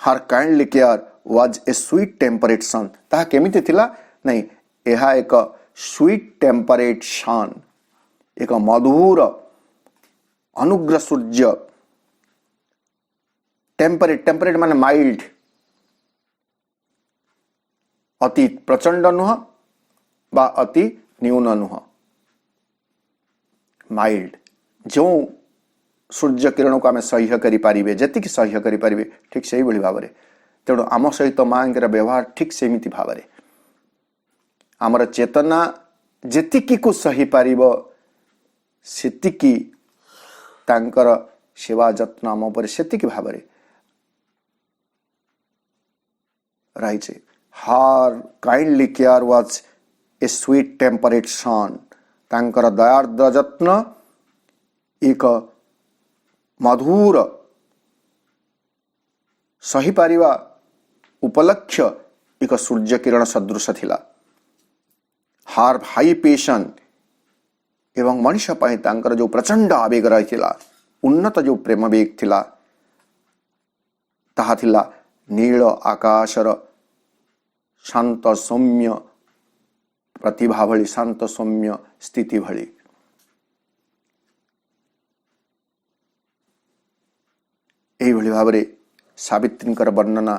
her kindly care was a sweet temperate sun ताहा केमिति थिला नहीं यह एक स्वीट टेम्परेट सन एक मधुर अनुग्रह सूर्य टेम्परेट, टेम्परेट माने माइल्ड, अति प्रचंड नुह बा अति न्यून नुह, माइल्ड। जो सूर्य किरण को आम सह्य करें जी सह्य करें ठीक से भाव में। तेणु आम सहित माँ व्यवहार ठीक सेमती भाव में आमर चेतना जेतिकी को सही पार सेतिकी तांकर सेवा जत्न आम पर सेतिकी भाव में रही। Her kindly care was a sweet temperate sun, तांकर दयार्द्र जत्न एक मधुर सही पारिबा उपलक्ष्य एक सूर्य किरण सदृश थिला। हार हाई पेशन एवं मनुष्य पाई तांकर जो प्रचंड आवेग रही, उन्नत जो प्रेम वेग थिला ताहा थिला नील आकाशर शांत सौम्य प्रतिभा भली, शांत सौम्य स्थिति भली। यही भाव में सावित्री वर्णना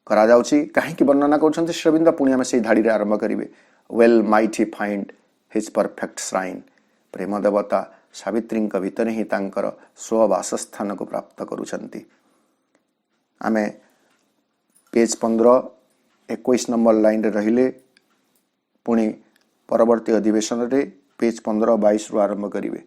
करा जाउछि। कहीं वर्णना कर श्रविंद पुणी आम से धाड़ी आरंभ करेंगे। वेल माइट ही फाइंड हिज परफेक्ट श्राइन। प्रेम देवता सावित्री भितर ही तांकर स्ववासस्थान को प्राप्त करुछंती। आमे पेज 15-21 नंबर लाइन रे रहिले, पुणी परवर्ती अधिवेशन रे पेज 15-22 रु आरंभ करेंगे।